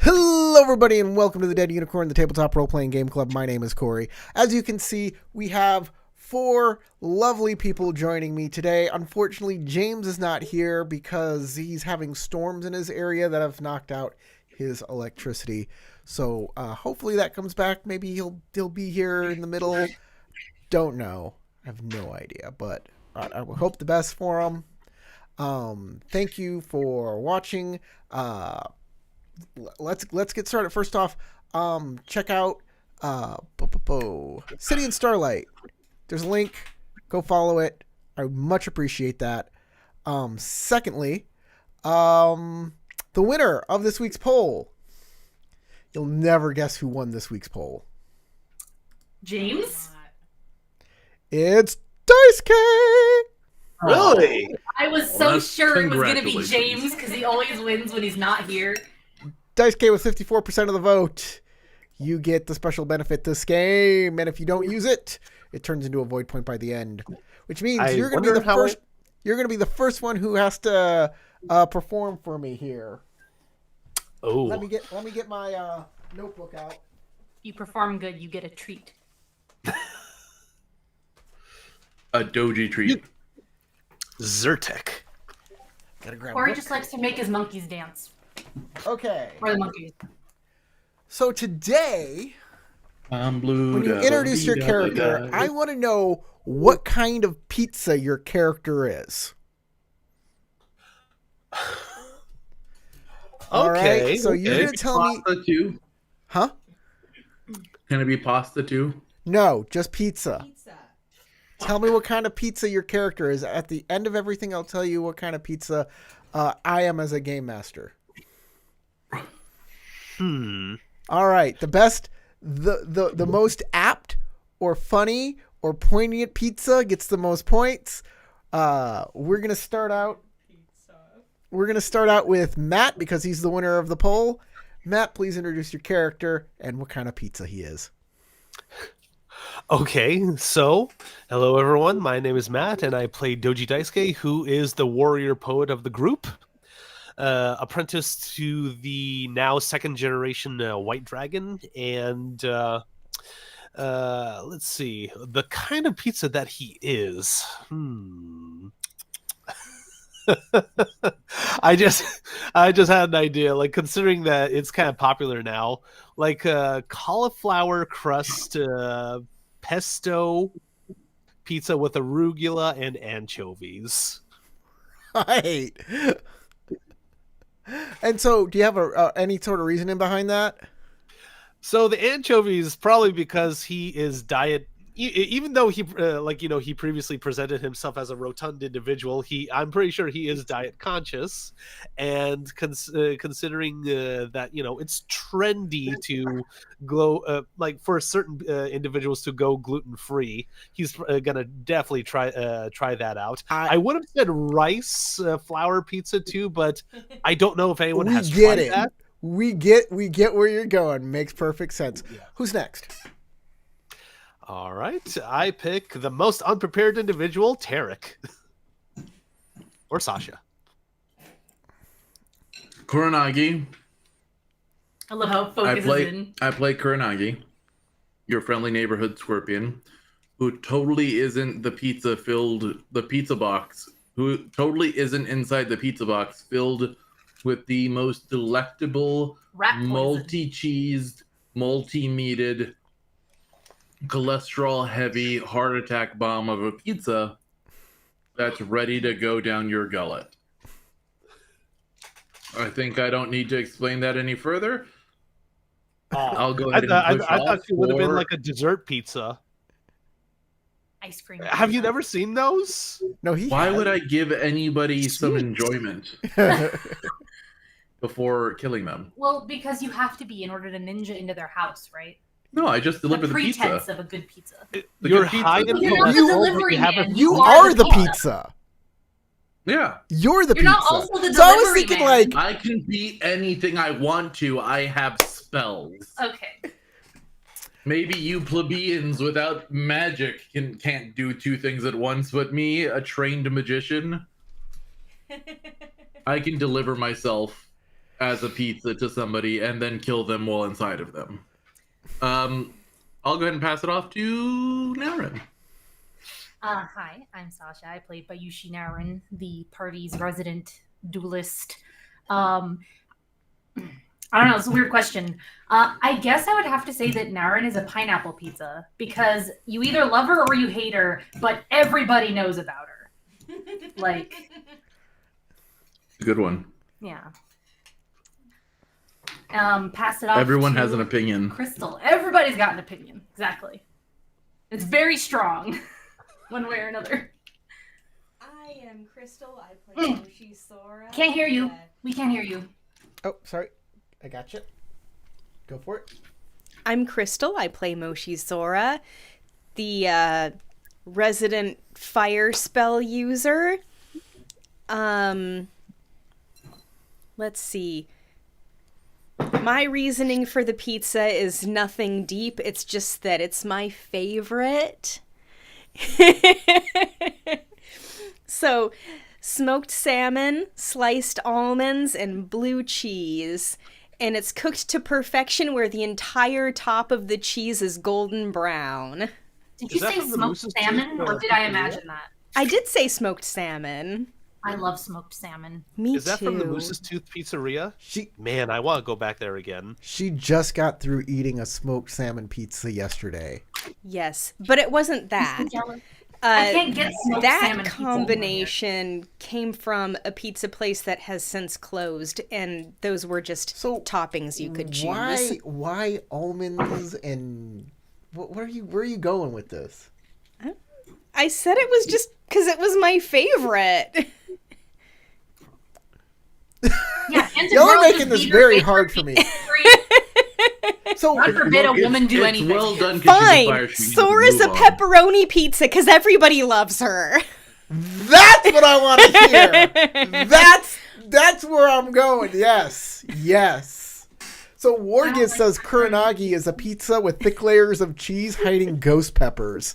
Hello everybody and welcome to the Dead Unicorn, the tabletop role-playing game club. My name is Corey. As you can see, we have 4 lovely people joining me today. Unfortunately, James is not here because he's having storms in his area that have knocked out his electricity. So hopefully that comes back. Maybe he'll be here in the middle. Don't know. I have no idea, but I hope the best for him. Thank you for watching. Let's get started. First off, check out City and Starlight. There's a link. Go follow it. I would much appreciate that. Secondly, the winner of this week's poll. You'll never guess who won this week's poll. James? It's Dice K. Really? I was so sure it was going to be James because he always wins when he's not here. Dice K with 54% of the vote. You get the special benefit this game, and if you don't use it, it turns into a void point by the end, which means you're going to be the first. You're going to be the first one who has to perform for me here. Oh, let me get my notebook out. You perform good, you get a treat. A doji treat. Zyrtec. Gotta grab. Or he just likes to make his monkeys dance. Okay. Or the monkeys. So today, I'm blue. when you introduce your character, I want to know what kind of pizza your character is. All right, so you're gonna tell me. Pasta too? Huh? Can it be pasta too? No, just pizza. Tell me what kind of pizza your character is. At the end of everything, I'll tell you what kind of pizza I am as a game master. All right. The best, the most apt or funny or poignant pizza gets the most points. We're gonna start out. We're gonna start out with Matt because he's the winner of the poll. Matt, please introduce your character and what kind of pizza he is. Okay, so hello everyone. My name is Matt, and I play Doji Daisuke, who is the warrior poet of the group, apprenticed to the now second generation White Dragon, and let's see the kind of pizza that he is. I just had an idea, like considering that it's kind of popular now, like cauliflower crust. Pesto pizza with arugula and anchovies. Right. And so, do you have any sort of reasoning behind that? So the anchovies, probably because he is diet. Even though he, he previously presented himself as a rotund individual, I'm pretty sure he is diet conscious, and considering that it's trendy to go for certain individuals to go gluten free, he's gonna definitely try that out. I would have said rice flour pizza too, but I don't know if anyone has tried that. We get where you're going. Makes perfect sense. Yeah. Who's next? All right, I pick the most unprepared individual, Tarek. Or Sasha. Kuranagi. I love how focus is in. I play Kuranagi, your friendly neighborhood scorpion, who totally isn't the pizza box, who totally isn't inside the pizza box filled with the most delectable, multi-cheesed, multi-meated, cholesterol heavy heart attack bomb of a pizza that's ready to go down your gullet. I think I don't need to explain that any further. I'll go ahead and push I thought off it would have been like a dessert pizza. Ice cream. Have you never seen those? No, Why would I give anybody some enjoyment before killing them? Well, because you have to be in order to ninja into their house, right? No, I just deliver the pizza. Pretense of a good pizza. You're hiding. You're not the delivery man. You are the pizza. Yeah. You're the pizza. You're not also the delivery so I was thinking man. like I can be anything I want to. I have spells. Okay. Maybe you plebeians without magic can't do two things at once, but me, a trained magician, I can deliver myself as a pizza to somebody and then kill them while inside of them. I'll go ahead and pass it off to Naren. Hi, I'm Sasha. I play Bayushi Naren, the party's resident duelist. I don't know, it's a weird question. I guess I would have to say that Naren is a pineapple pizza because you either love her or you hate her, but everybody knows about her. Like, Good one. yeah. Pass it off. Everyone to has an opinion. Crystal. Everybody's got an opinion. Exactly. It's very strong, one way or another. I am Crystal. I play Yoshi Sora. Can't hear you. We can't hear you. Oh, sorry. I got you. Go for it. I'm Crystal. I play Moshi Sora, the resident fire spell user. Let's see. My reasoning for the pizza is nothing deep. It's just that it's my favorite. So, smoked salmon, sliced almonds, and blue cheese. And it's cooked to perfection where the entire top of the cheese is golden brown. Did you say smoked salmon, or did I imagine that? I did say smoked salmon. I love smoked salmon. Me Is that too. from the Moose's Tooth Pizzeria? Man, I want to go back there again. She just got through eating a smoked salmon pizza yesterday. Yes, but it wasn't that. I can't get smoked That salmon pizza combination came from a pizza place that has since closed, and those were just toppings you could choose. Why almonds and where are you going with this? I said it was just because it was my favorite. Yeah, y'all are making this very hard for me. So God forbid a woman do it's anything. Well done. 'Cause she's a fire, Fine, she needs to Sora's a move on. pepperoni pizza because everybody loves her. That's what I want to hear. That's where I'm going. Yes. So Wargis says Kuranagi is a pizza with thick layers of cheese hiding ghost peppers.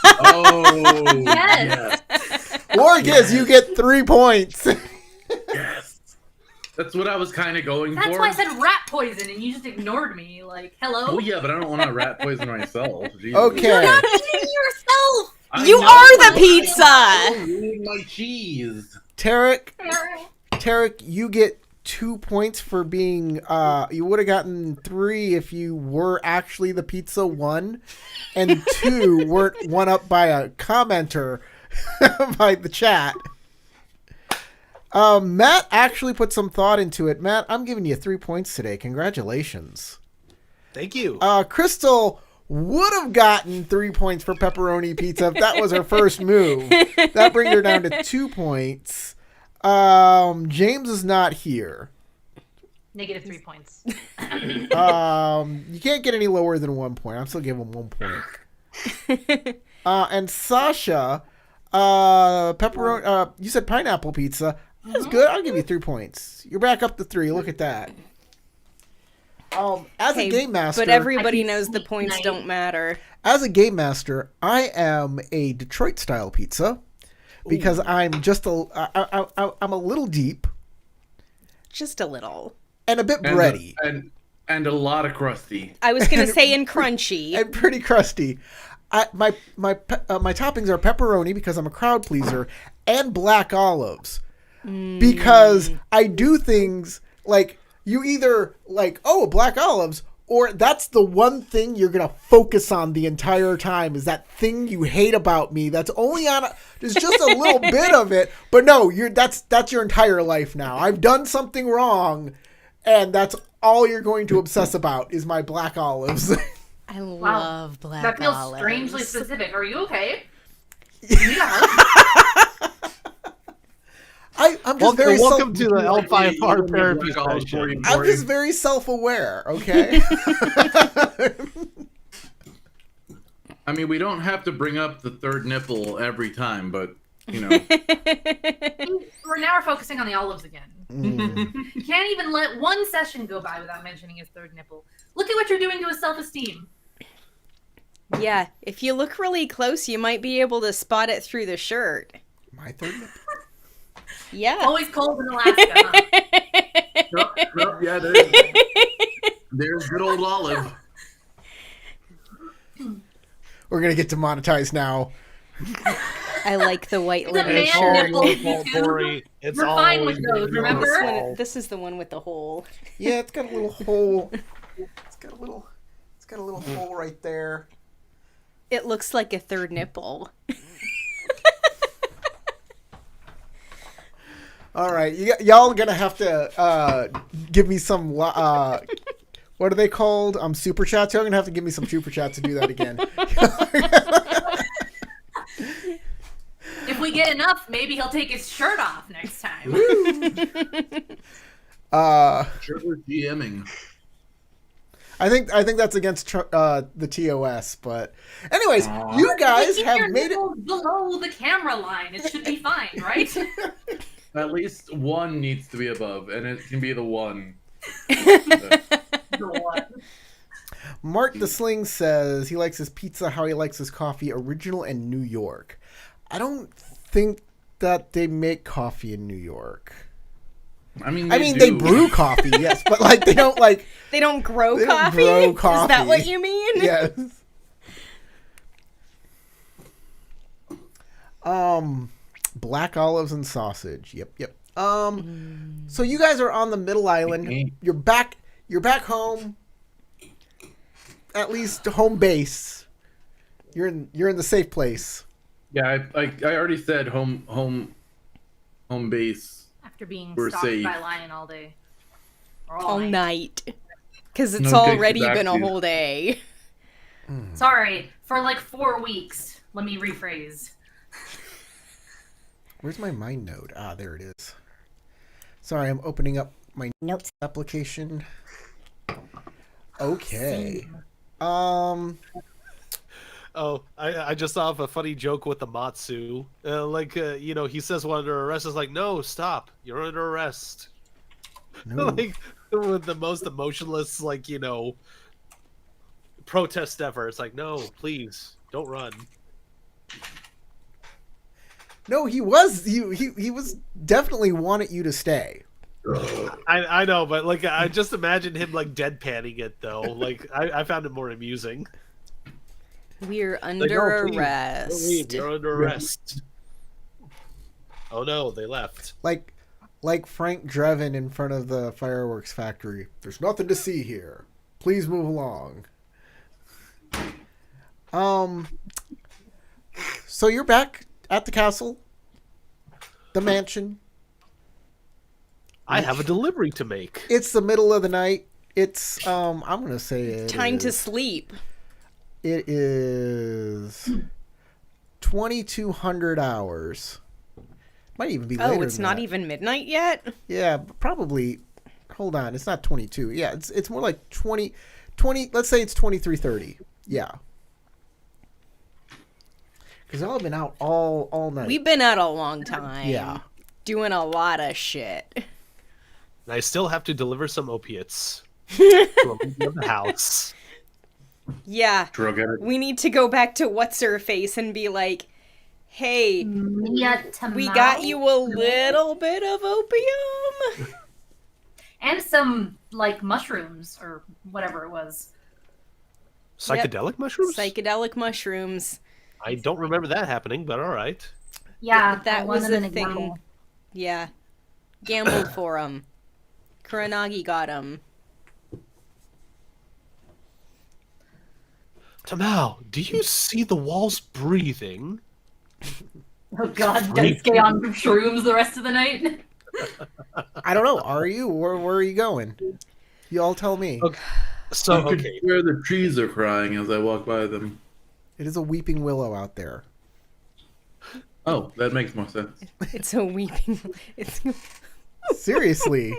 Oh, Yes. Wargis, you get 3 points. yes. That's what I was kind of going That's for. why I said rat poison, and you just ignored me. Like, hello? Oh yeah, but I don't want to rat poison myself. Jesus. Okay. You're not eating yourself! You are the pizza! I'm ruining my cheese. Tarek, you get 2 points for being, you would have gotten 3 if you were actually the pizza 1, and 2 weren't one up by a commenter by the chat. Matt actually put some thought into it. Matt, I'm giving you 3 points today. Congratulations. Thank you. Crystal would have gotten 3 points for pepperoni pizza if that was her first move. That brings her down to 2 points. James is not here. -3 points. You can't get any lower than 1 point. I'm still giving him 1 point. And Sasha, pepperoni. You said pineapple pizza. That's good. I'll give you 3 points. You're back up to 3. Look at that. As a game master, but everybody knows the points don't matter. As a game master, I am a Detroit style pizza because I'm just I'm a little deep, Just a little. and a bit bready, and a lot of crusty. I was going to say and crunchy. and pretty crusty. My toppings are pepperoni because I'm a crowd pleaser, and black olives because I do things like you either like black olives, or that's the one thing you're gonna focus on the entire time is that thing you hate about me. That's only on there's just a little bit of it, but no, that's your entire life now. I've done something wrong, and that's all you're going to obsess about is my black olives. I love black That feels olives. strangely specific. Are you okay? I'm just very welcome to the L5R therapy session. I'm just very self-aware, okay? I mean, we don't have to bring up the third nipple every time, but you know. We're focusing on the olives again. You can't even let one session go by without mentioning his third nipple. Look at what you're doing to his self-esteem. Yeah, if you look really close, you might be able to spot it through the shirt. My third nipple? Yeah. Always cold in Alaska, huh? Yeah, there's good old Olive. We're gonna get demonetized now. I like the white It's a linen man It's all shirt. nipple. your fault, Corey. It's We're fine with always those, your remember? fault. This is the one with the hole. Yeah, it's got a little hole. It's got a little hole right there. It looks like a third nipple. All right, y'all gonna have to give me some. What are they called? Super chats. Y'all gonna have to give me some super chats to do that again. If we get enough, maybe he'll take his shirt off next time. Trevor GMing. I think that's against the TOS, but anyways, you guys Keep have your made it. nipples below the camera line. It should be fine, right? At least one needs to be above, and it can be the one. Mark the Sling says he likes his pizza how he likes his coffee, original and New York. I don't think that they make coffee in New York. I mean, they brew coffee, yes, but like they don't like. They don't grow They don't coffee? grow Is coffee. that what you mean? Yes. Black olives and sausage. Yep. So you guys are on the middle island. You're back home. At least home base. You're in the safe place. Yeah, I already said home base. After being We're stalked safe. by a lion all day. Or All night. Because it's No, Jake's already back been to a you. whole day. Sorry, for like 4 weeks. Let me rephrase. Where's my mind node? Ah, there it is. Sorry, I'm opening up my notes application. Okay. Oh, I just thought of a funny joke with the Matsu. He says one under arrest is like, no, stop, you're under arrest. No. Like with the most emotionless, protest ever. It's like, no, please don't run. No, he was definitely wanted you to stay. I know, but I just imagine him deadpanning it though. I found it more amusing. We're Like, under "No, please, arrest. don't leave, you're under arrest. Oh no, they left. Like Frank Drebin in front of the fireworks factory. There's nothing to see here. Please move along. So you're back at the castle, the mansion. I have a delivery to make. It's the middle of the night. It's I'm gonna say Time to sleep. It is 2200 hours. Might even be later. Oh, it's than not that. even midnight yet? Yeah, probably. Hold on, it's not 22. Yeah, it's more like 20. Let's say it's 23:30. Yeah. Because y'all have been out all night. We've been out a long time. Yeah. Doing a lot of shit. And I still have to deliver some opiates to a lady of the house. Yeah. Drug addict. We need to go back to What's-Her-Face and be like, hey, we got you a little bit of opium. And some, mushrooms, or whatever it was. Psychedelic mushrooms? Psychedelic mushrooms. I don't remember that happening, but all right. Yeah, That I was wanted a an thing. example. Yeah. Gambled for him. Kuranagi got him. Tamao, do you see the walls breathing? Oh god, Daisuke on shrooms the rest of the night? I don't know. Are you? Where are you going? You all tell me. Okay. So, I could okay. hear the trees are crying as I walk by them. It is a weeping willow out there. Oh, that makes more sense. It's a weeping. It's Seriously.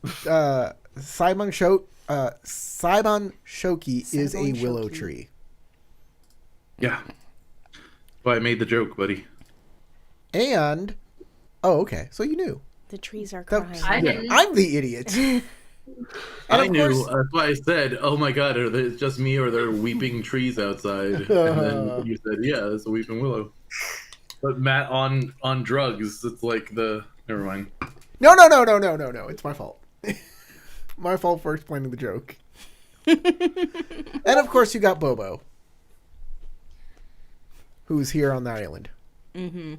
Saibon Shoki is a Saibon willow Shoki. tree. Yeah. Well, I made the joke, buddy. And okay, so you knew. The trees are That- crying. I didn't. I'm the idiot. And I of knew. course- That's why I said, "Oh my God, are there just me or are there weeping trees outside?" And then you said, "Yeah, it's a weeping willow." But Matt on drugs, it's like the Never mind. No. It's my fault. My fault for explaining the joke. And of course, you got Bobo, who's here on the island. Mm-hmm.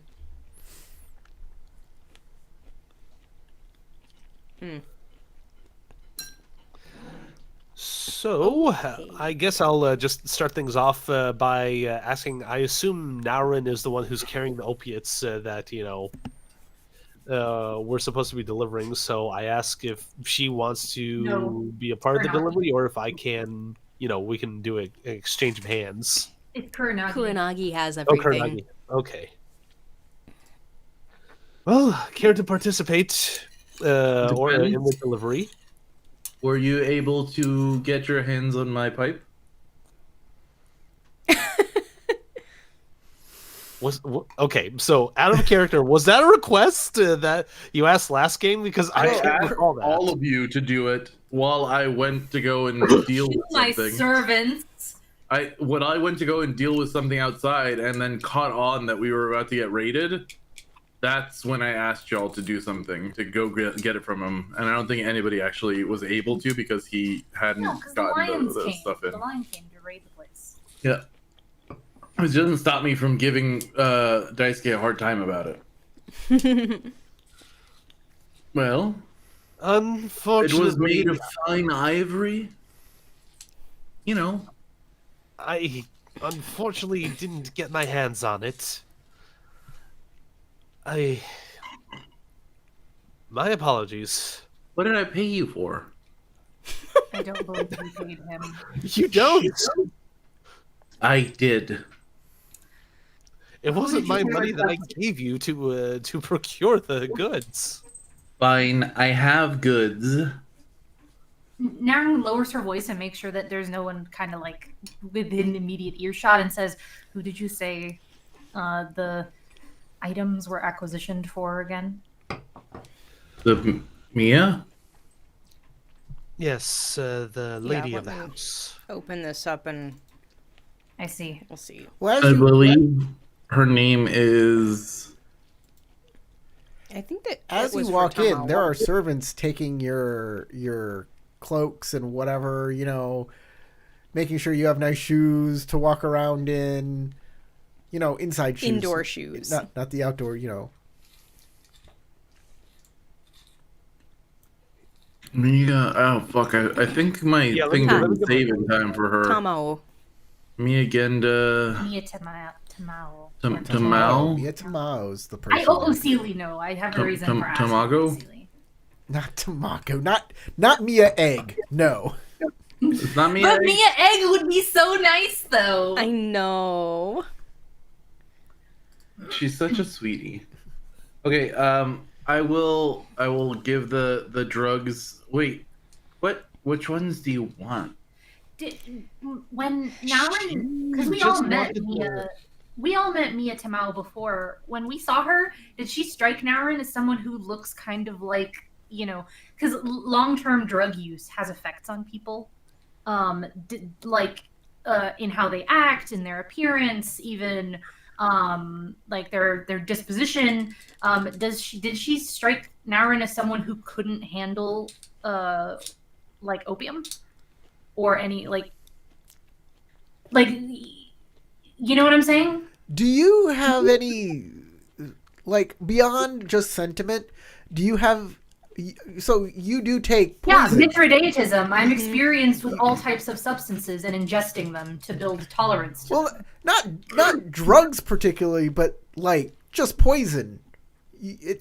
So, I guess I'll just start things off by asking. I assume Naurin is the one who's carrying the opiates that we're supposed to be delivering. So I ask if she wants to No, be a part of the we're not. delivery, or if I can, we can do an exchange of hands. It's Kuranagi. Kuranagi has Oh, everything. Kuranagi. Okay. Well, care to participate or in the delivery? Were you able to get your hands on my pipe? Okay, so out of character, was that a request that you asked last game? Because I I can't asked recall that. all of you to do it while I went to go and deal with My something. servants. When I went to go and deal with something outside and then caught on that we were about to get raided, that's when I asked y'all to do something to go get it from him. And I don't think anybody actually was able to because he hadn't No, because the gotten lions the came. stuff in. The lion came to raid the place. Yeah. It doesn't stop me from giving Daisuke a hard time about it. Well, it Unfortunately, was made of fine ivory. You know. I unfortunately didn't get my hands on it. My apologies. What did I pay you for? I don't believe we paid him. You don't. I did. It wasn't did my you money that I request? gave you to procure the goods. Fine, I have goods. Naren lowers her voice and makes sure that there's no one kind of like within immediate earshot and says, "Who did you say the items were acquisitioned for again?" The Mia? Yes, the lady let of the me- house. Open this up and I see. we'll see. Well, as I you, believe her name is. I think that as it was you for walk in, Tama. there are servants taking your cloaks and whatever, making sure you have nice shoes to walk around in, inside shoes. Indoor shoes. Not the outdoor, Mia. Oh, fuck. I think my Yeah, let thing me didn't give save her- in time for her. Tamao. Mia Genda. Mia Tamao. Tamao? Mia Tamao's the person. I OOC'ly know. I have a reason for asking. Tamago? OOC'ly. Not Tamago. Not Mia Egg. No. It's not Mia. But Mia Egg would be so nice, though. I know. She's such a sweetie. Okay, I will give the drugs. Wait, what? Which ones do you want? When Naren, because we just all met wanted Mia, to- we all met Mia Tamao before. When we saw her, did she strike Naren as someone who looks kind of like, because long-term drug use has effects on people, in how they act, in their appearance, even like their disposition. Did she strike Naren as someone who couldn't handle like opium? Or any like you know what I'm saying? Do you have any, beyond just sentiment? Do you have? So you do take poison. Yeah, Mithridatism. I'm experienced with all types of substances and ingesting them to build tolerance to Well, them. not drugs particularly, but just poison.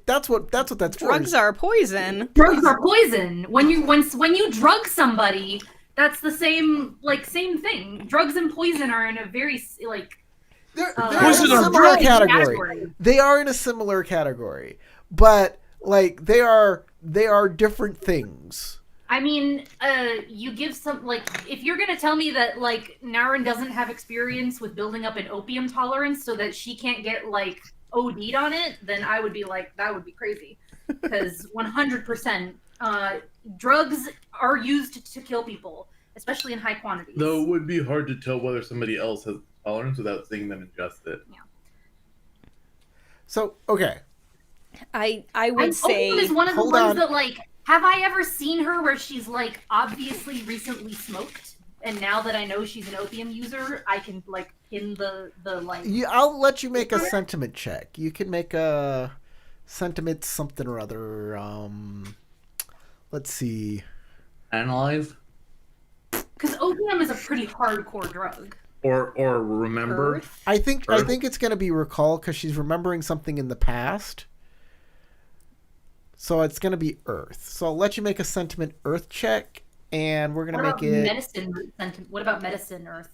That's what that's for. Drugs are poison. Drugs are poison. When you drug somebody, that's the same thing. Drugs and poison are in a very They're in a Poison are similar drugs. category. They are in a similar category, but they are different things. I mean, you give some if you're gonna tell me that Naren doesn't have experience with building up an opium tolerance so that she can't get OD'd on it, then I would be that would be crazy. Because 100%, drugs are used to kill people, especially in high quantities. Though it would be hard to tell whether somebody else has tolerance without seeing them ingest it. So okay, I Opium would is say one of the Hold ones on. that, like, have I ever seen her where she's, like, obviously recently smoked? And now that I know she's an opium user, I can, like, pin the like... I'll let you make a sentiment check. You can make a sentiment something or other. Let's see. Analyze Because opium is a pretty hardcore drug. or remember. Earth. I think Earth? it's gonna be recall because she's remembering something in the past. So it's gonna be Earth. So I'll let you make a sentiment Earth check, and we're gonna What make about it medicine? What about medicine, Earth?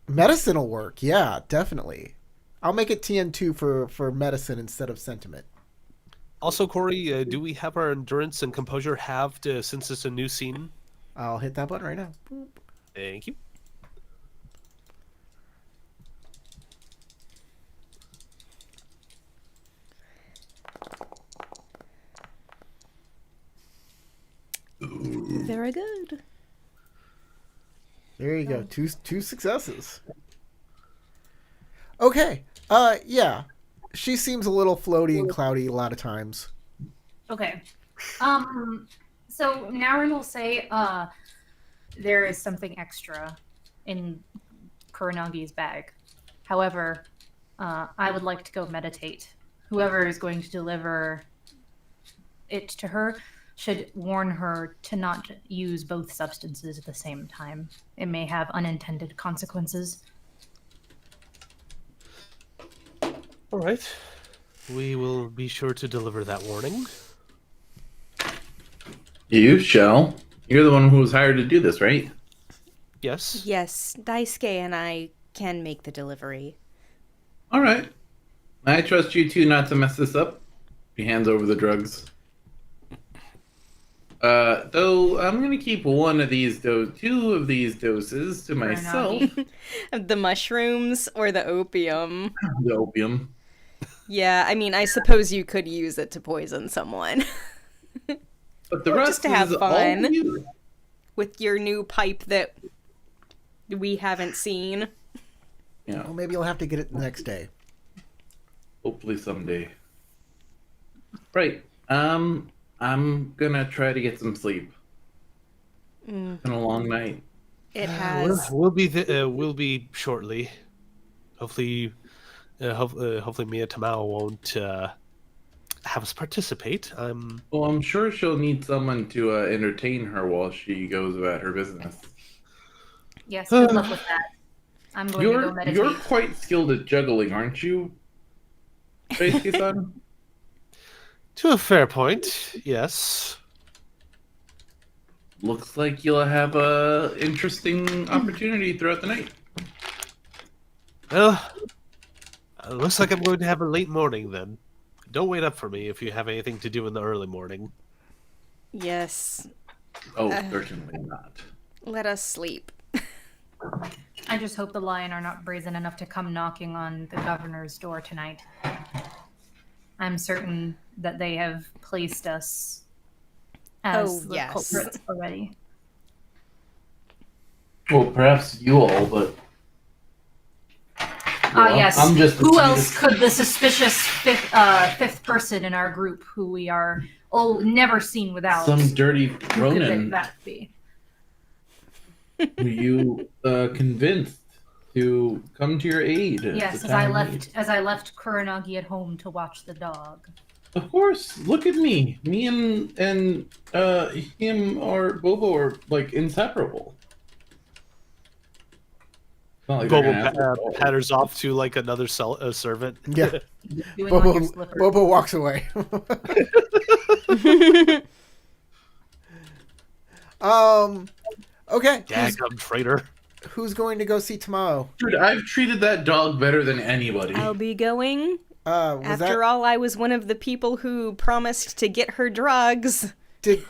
medicine will work. Yeah, definitely. I'll make it TN2 for medicine instead of sentiment. Also, Corey, do we have our endurance and composure halved since it's a new scene? I'll hit that button right now. Boop. Thank you. Very good. There you go. Two successes. Okay. Yeah. She seems a little floaty and cloudy a lot of times. Okay. So Naren will say, there is something extra in Kuranagi's bag. However, I would like to go meditate. Whoever is going to deliver it to her should warn her to not use both substances at the same time. It may have unintended consequences. All right. We will be sure to deliver that warning. You shall. You're the one who was hired to do this, right? Yes. Yes, Daisuke and I can make the delivery. All right. I trust you two not to mess this up. He hands over the drugs. Though I'm gonna keep one of these two of these doses to myself. The mushrooms or the opium. The opium. Yeah, I mean, I suppose you could use it to poison someone. But the Or rest just to have is all fun. you. With your new pipe that we haven't seen. Yeah. Well, maybe you'll have to get it the next day. Hopefully someday. Right. I'm gonna try to get some sleep. Mm, It's been a long night. it has. We'll be shortly. Hopefully, hopefully Mia Tamao won't have us participate. Well, I'm sure she'll need someone to entertain her while she goes about her business. Yes, good luck with that. I'm going to go meditate. You're quite skilled at juggling, aren't you, Tracy-san? To a fair point, yes. Looks like you'll have a interesting opportunity throughout the night. Well, looks like I'm going to have a late morning then. Don't wait up for me if you have anything to do in the early morning. Yes. Oh, certainly not. Let us sleep. I just hope the Lion are not brazen enough to come knocking on the governor's door tonight. I'm certain that they have placed us as the yes. culprits already. Well, perhaps you all, but well, Yes. I'm just Who else could the suspicious fifth person in our group, who we are never seen without, some dirty who could Ronin that be? who you convinced to come to your aid. at Yes, the as I time of need. left Kuranagi at home to watch the dog. Of course, look at me. Me and him or Bobo are like inseparable. It's not like they're Bobo gonna have to- patters off to like another servant. Yeah. Doing on your slipper. Bobo walks away. Okay. Daggum traitor. Who's going to go see Tamao? Dude, I've treated that dog better than anybody. I'll be going. Was After all, I was one of the people who promised to get her drugs. did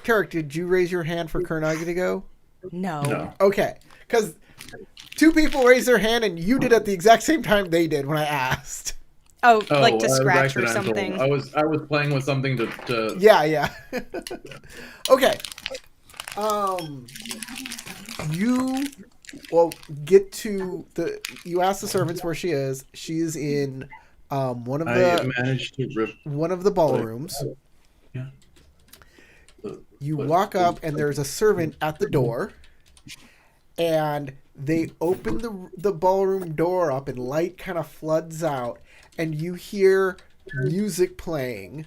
you raise your hand for Kuranagi to go? No. No. Okay, because two people raised their hand and you did at the exact same time they did when I asked. Oh, like it to was scratch or accidental. something. I was playing with something to Yeah. Okay. You get to you ask the servants where she is. She is in One of I the managed to rip. ballrooms. Yeah. You walk up, and there's a servant at the door, and they open the ballroom door up, and light kind of floods out, and you hear music playing.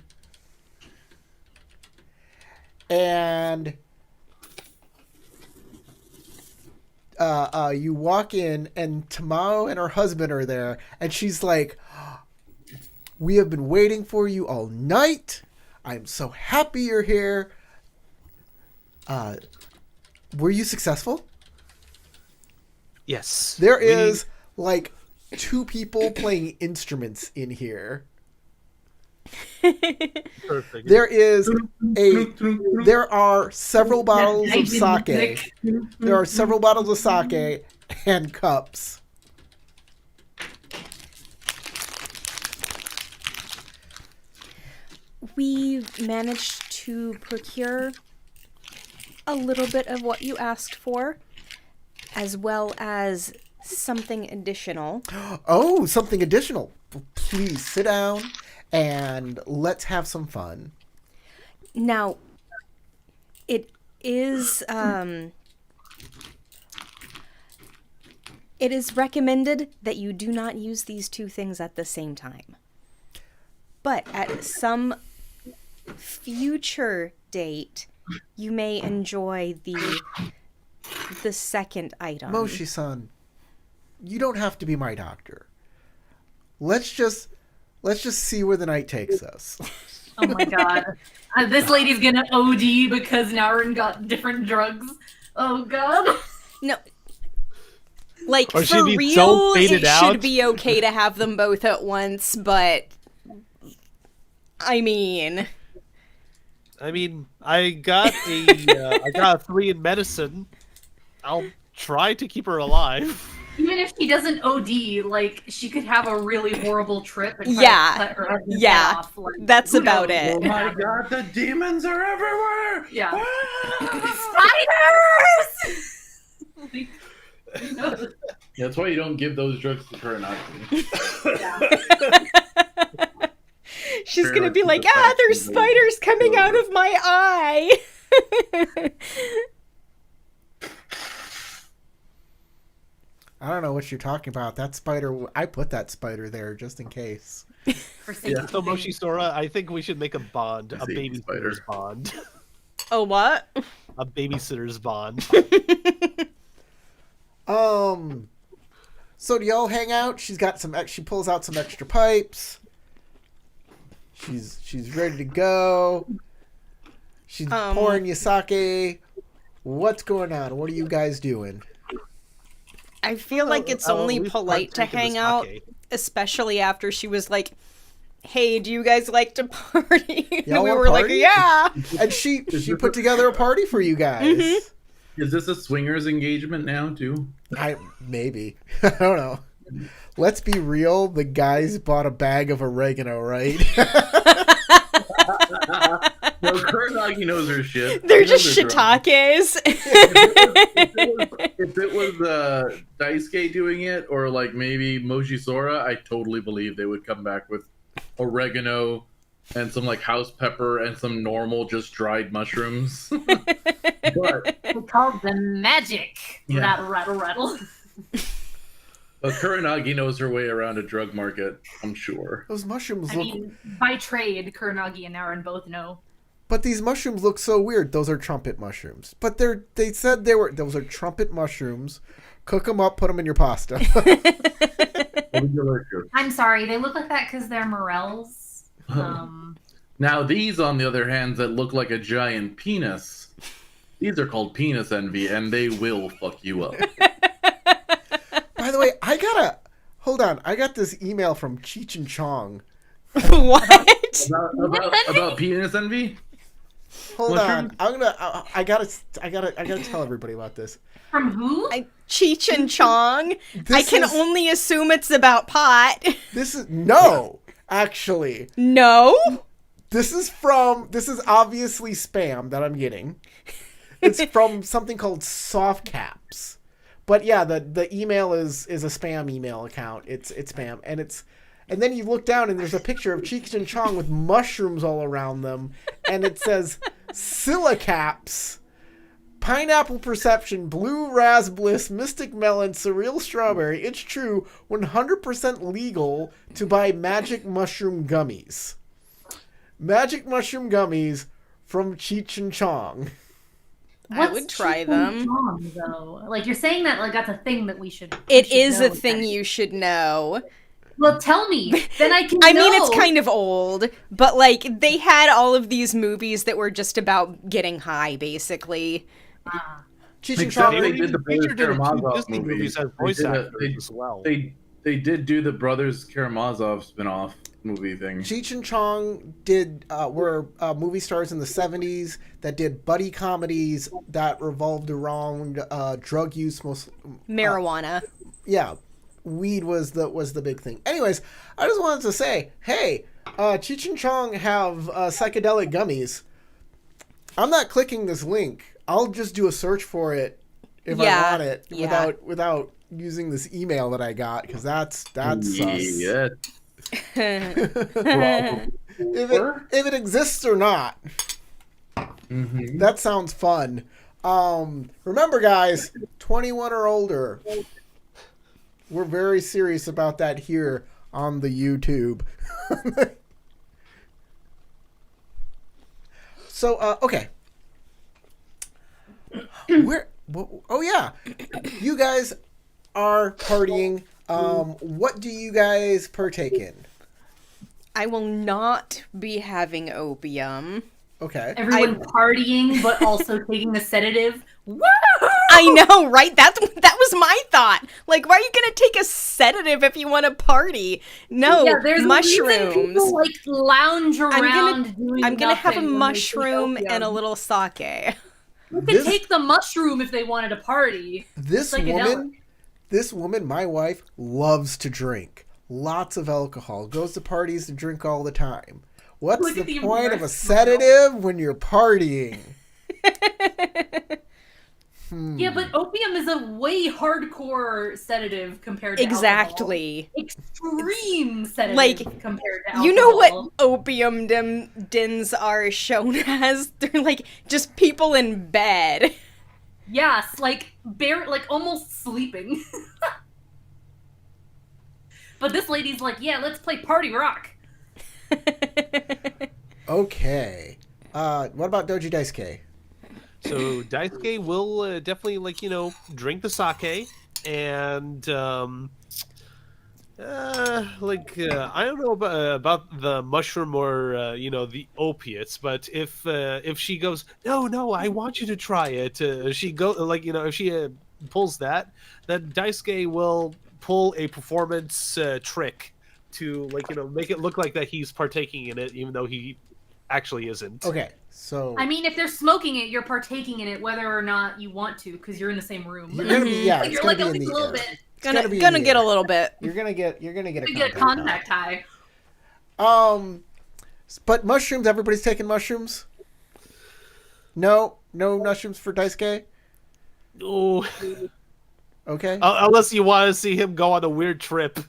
And you walk in, and Tamao and her husband are there, and she's like, "We have been waiting for you all night. I'm so happy you're here. Were you successful?" Yes. There is like 2 people playing instruments in here. Perfect. There are several bottles of sake. There are several bottles of sake and cups. We managed to procure a little bit of what you asked for, as well as something additional. Oh, something additional. Please sit down and let's have some fun. Now, it is recommended that you do not use these 2 things at the same time. But at some future date, you may enjoy the second item. Moshi-san, you don't have to be my doctor. Let's just see where the night takes us. Oh my god. This lady's gonna OD because Naurin got different drugs. Oh god. No. Like, Or for she'd be real, so faded it out. should be okay to have them both at once, but I mean, I got a 3 in medicine. I'll try to keep her alive. Even if she doesn't OD, like, she could have a really horrible trip and try Yeah. to cut her husband's Yeah. head off. Like, that's who about knows? it. Oh my god, the demons are everywhere! Yeah. Ah! Spiders! Like, who knows? That's why you don't give those drugs to Kuranagi. She's Fair gonna be enough, like, the fact there's that they- spiders coming out of my eye. I don't know what you're talking about. That spider, I put that spider there just in case. For safety. Yeah. So Moshi Sora, I think we should make a bond, a Safety babysitter's spider. bond, Oh, what? a babysitter's bond. So do y'all hang out? She pulls out some extra pipes. She's ready to go. She's pouring you sake. What's going on? What are you guys doing? I feel like it's only we polite to partake in the hang out, sake. especially after she was like, "Hey, do you guys like to party?" And Y'all we wanna were like, party? "Yeah." And she put together a party for you guys. Mm-hmm. Is this a swingers engagement now, too? Maybe. I don't know. Let's be real. The guys bought a bag of oregano, right? No, Kuranagi knows her shit. They're She knows just her drama. shiitakes. If it was Daisuke doing it, or like maybe Moshi Sora, I totally believe they would come back with oregano and some like house pepper and some normal just dried mushrooms. But We called them magic. Yeah. Rattle, rattle, rattle. Kuranagi knows her way around a drug market, I'm sure. Those mushrooms I look... mean, by trade, Kuranagi and Naurin both know. But these mushrooms look so weird. Those are trumpet mushrooms. But they said those are trumpet mushrooms. Cook them up, put them in your pasta. I'm sorry, they look like that because they're morels. Now these, on the other hand, that look like a giant penis, these are called penis envy, and they will fuck you up. By the way, hold on. I got this email from Cheech and Chong. What? About penis envy? Hold on. Mushrooms? I gotta tell everybody about this. From who? Cheech and Chong. I can is- only assume it's about pot. This is no, actually. No? This is obviously spam that I'm getting. It's from something called Soft Caps. But yeah, the email is a spam email account. It's spam, and And then you look down and there's a picture of Cheech and Chong with mushrooms all around them. And it says silicaps, pineapple perception, blue ras bliss, mystic melon, surreal strawberry. It's true, 100% legal to buy magic mushroom gummies. Magic mushroom gummies from Cheech and Chong. I would try Cheech and them. Chong, though? Like, you're saying that like that's a thing that we should. It we should is a know. thing you should know. Well, tell me. Then I can. I mean, know. it's kind of old, but like they had all of these movies that were just about getting high, basically. Cheech and Except Chong. they did the Brothers featured in two Karamazov Disney movie. movies as They voice did a- actors as well. They did do the Brothers Karamazov spin-off movie thing. Cheech and Chong were movie stars in the 70s that did buddy comedies that revolved around drug use. Marijuana. Yeah, weed was the big thing. Anyways, I just wanted to say, hey, Cheech and Chong have psychedelic gummies. I'm not clicking this link. I'll just do a search for it if I want it without using this email that I got, because that's sus. Yeah. If it exists or not. Mm-hmm. That sounds fun. Remember, guys, 21 or older. We're very serious about that here on the YouTube. So, okay. Oh yeah, you guys are partying. What do you guys partake in? I will not be having opium. Okay. Everyone partying, but also taking a sedative. Woo! I know, right? That was my thought. Like, why are you gonna take a sedative if you want to party? No, Yeah, there's a reason mushrooms. people like lounge around. I'm gonna have a doing nothing when they take mushroom opium. and a little sake. You could take the mushroom if they wanted to party. This woman, my wife, loves to drink. Lots of alcohol. Goes to parties to drink all the time. What's Look at the the point of a impressed smile. sedative when you're partying? Yeah, but opium is a way hardcore sedative compared to Exactly. alcohol. Extreme sedative Like, compared to alcohol. You know what opium dens are shown as? They're like just people in bed. Yes, like almost sleeping. But this lady's like, yeah, let's play party rock. Okay. What about Doji Daisuke? So Daisuke will definitely drink the sake and I don't know about the mushroom or the opiates, but if she goes no I want you to try it, she go if she pulls that, then Daisuke will pull a performance trick to make it look like that he's partaking in it even though he actually isn't. Okay, so I mean, if they're smoking it, you're partaking in it whether or not you want to, because you're in the same room. you're gonna be Like, it's you're gonna like be at in least the a little air. bit. It's gonna be in Gonna the get a air. little bit. You're gonna get You get a contact high. But mushrooms, everybody's taking mushrooms? No mushrooms for Daisuke? Oh, Okay. unless you want to see him go on a weird trip.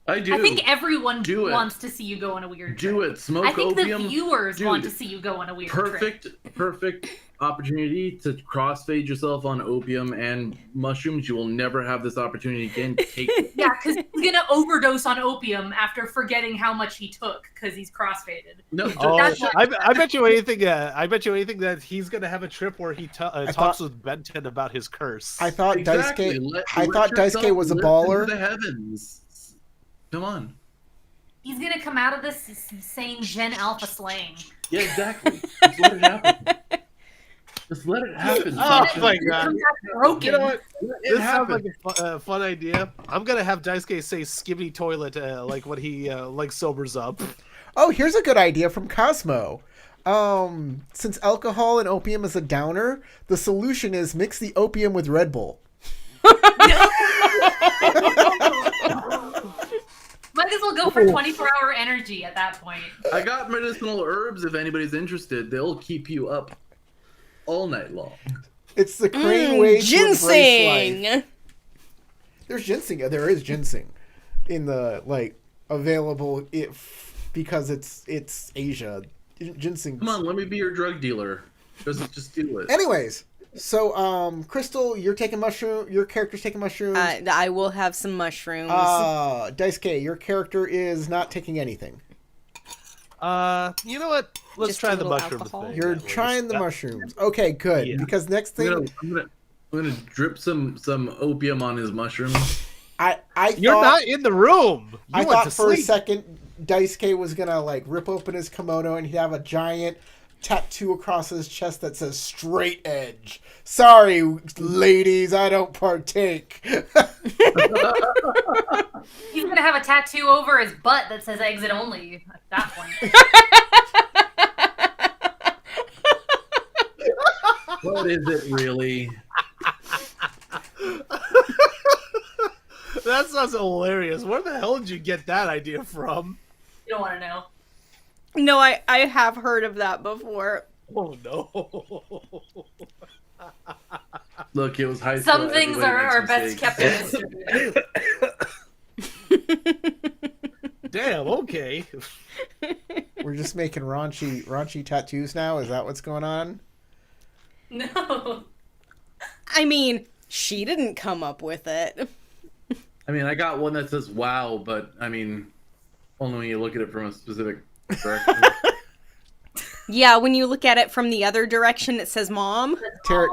I do. I think everyone Do it. wants to see you go on a weird trip. Do it. Smoke I think opium. the viewers Dude, want to see you go on a weird trip. Perfect opportunity to crossfade yourself on opium and mushrooms. You will never have this opportunity again. Take it. Yeah, because he's gonna overdose on opium after forgetting how much he took because he's crossfaded. No, Oh, That's what- I bet you anything. I bet you anything that he's gonna have a trip where he talks with Benton about his curse. I thought exactly. Daisuke Daisuke was a baller. The heavens. Come on. He's gonna come out of this saying Gen Alpha slang. Yeah, exactly. Just let it happen. Just let it happen. Oh Sasha. my god! Comes out broken. You know what? Let This it sounds happen. like a fun idea. I'm gonna have Daisuke say "skibby toilet" like when he sobers up. Oh, here's a good idea from Cosmo. Since alcohol and opium is a downer, the solution is mix the opium with Red Bull. Might as well go for 24-hour energy at that point. I got medicinal herbs if anybody's interested. They'll keep you up all night long. It's the crane way to embrace life. Ginseng. There's ginseng. There is ginseng in the available because it's Asia. Ginseng. Come on, let me be your drug dealer. Just do it. Anyways, so Crystal, you're taking mushroom. Your character's taking mushrooms. I will have some mushrooms. Daisuke, your character is not taking anything. You know what? Let's Just try a the little mushroom alcohol? thing. You're Yeah, we'll trying the just- mushrooms. Okay, good. Yeah. Because next thing, I'm gonna drip some opium on his mushrooms. I You're thought, not in the room. You I went thought to for a sleep. second Daisuke was gonna like rip open his kimono and he'd have a giant tattoo across his chest that says "straight edge." Sorry, ladies, I don't partake. He's gonna have a tattoo over his butt that says "exit only" at that point. What is it really? That sounds hilarious. Where the hell did you get that idea from? You don't want to know. No, I have heard of that before. Oh no. Look, it was high school. Some things Everybody are makes best mistakes. kept a mystery. Damn, okay. We're just making raunchy tattoos now. Is that what's going on? No. I mean, she didn't come up with it. I mean, I got one that says "wow," but I mean, only when you look at it from a specific direction. Yeah, when you look at it from the other direction, it says "mom." Tarek,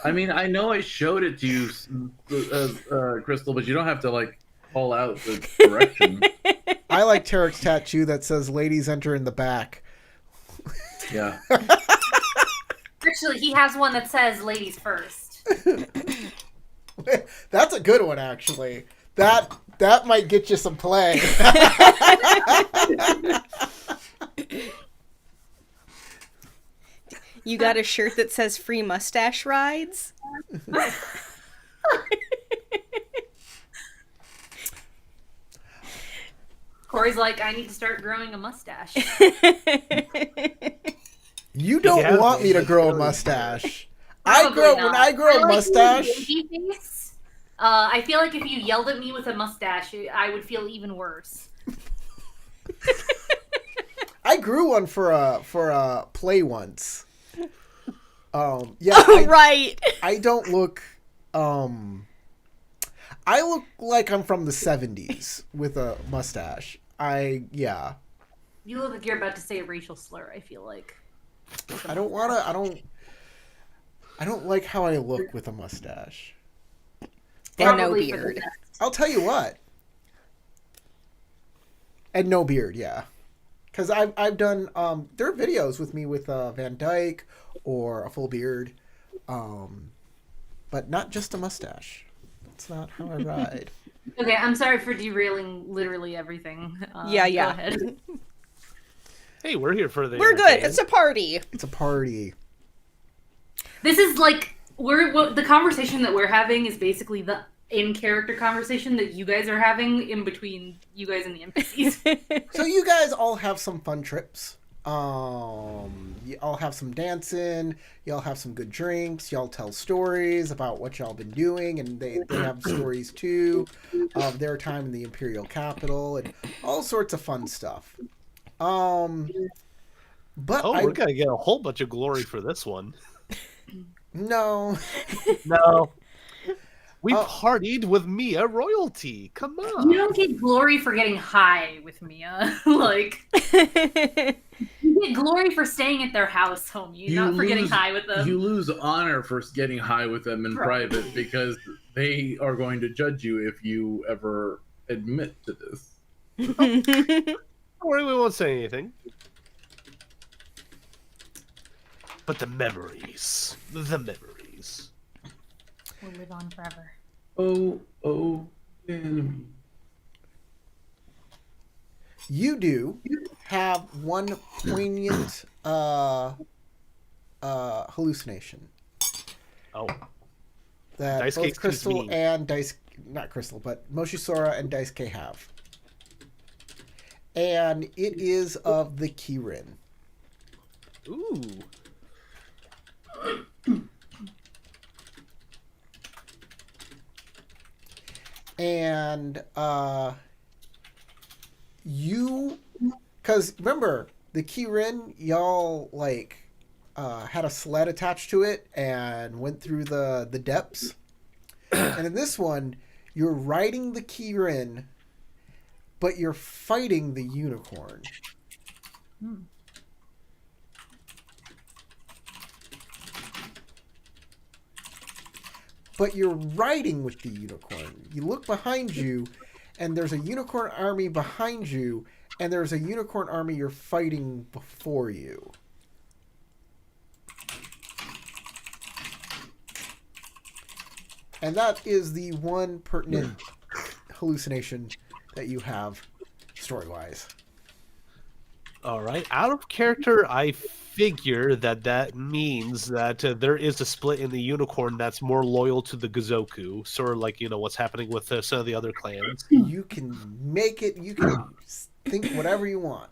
I mean, I know I showed it to you, Crystal, but you don't have to like call out the direction. I like Tarek's tattoo that says "ladies enter in the back." Yeah. Actually, he has one that says "ladies first." That's a good one, actually. That might get you some play. You got a shirt that says "free mustache rides." Corey's like, I need to start growing a mustache. You don't Yeah, want me to but- grow a mustache. Probably when not. I grow a like mustache. baby face. I feel like if you yelled at me with a mustache, I would feel even worse. I grew one for a play once. Yeah, Oh, right. I don't look. I look like I'm from the 70s with a mustache. Yeah. You look like you're about to say a racial slur, I feel like. I don't like how I look with a mustache. And no Probably for the beard. best. I'll tell you what. And no beard, yeah. Because I've done there are videos with me with Van Dyke or a full beard, but not just a mustache. That's not how I ride. Okay, I'm sorry for derailing literally everything. Yeah. Go ahead. Hey, we're here for the We're good. entertainment. It's a party. It's a party. This is like the conversation that we're having is basically the in-character conversation that you guys are having in between you guys and the NPCs. So you guys all have some fun trips. You all have some dancing. Y'all have some good drinks. Y'all tell stories about what y'all been doing, and they have stories too of their time in the Imperial capital and all sorts of fun stuff. But Oh, I we're gonna get a whole bunch of glory for this one. no. No. We Oh. partied with Mia royalty. Come on. You don't get glory for getting high with Mia. Like, you get glory for staying at their house, homie, not for getting high with them. You lose honor for getting high with them in Right. private because they are going to judge you if you ever admit to this. Don't worry, we won't say anything. But the memories. We'll live on forever. Oh, enemy. You do have one poignant hallucination Oh, that Daisuke both seems Crystal mean. and not Crystal, but Moshisora and Daisuke have. And it is of the Kirin. ooh. And because remember the Kirin, y'all like had a sled attached to it and went through the depths. And in this one, you're riding the Kirin, but you're fighting the unicorn. But you're riding with the unicorn. You look behind you, and there's a unicorn army behind you, and there's a unicorn army you're fighting before you. And that is the one pertinent hallucination that you have story-wise. All right. Out of character, I figure that means that there is a split in the unicorn that's more loyal to the Gozoku, sort of like, what's happening with some of the other clans. You can make it, you can think whatever you want.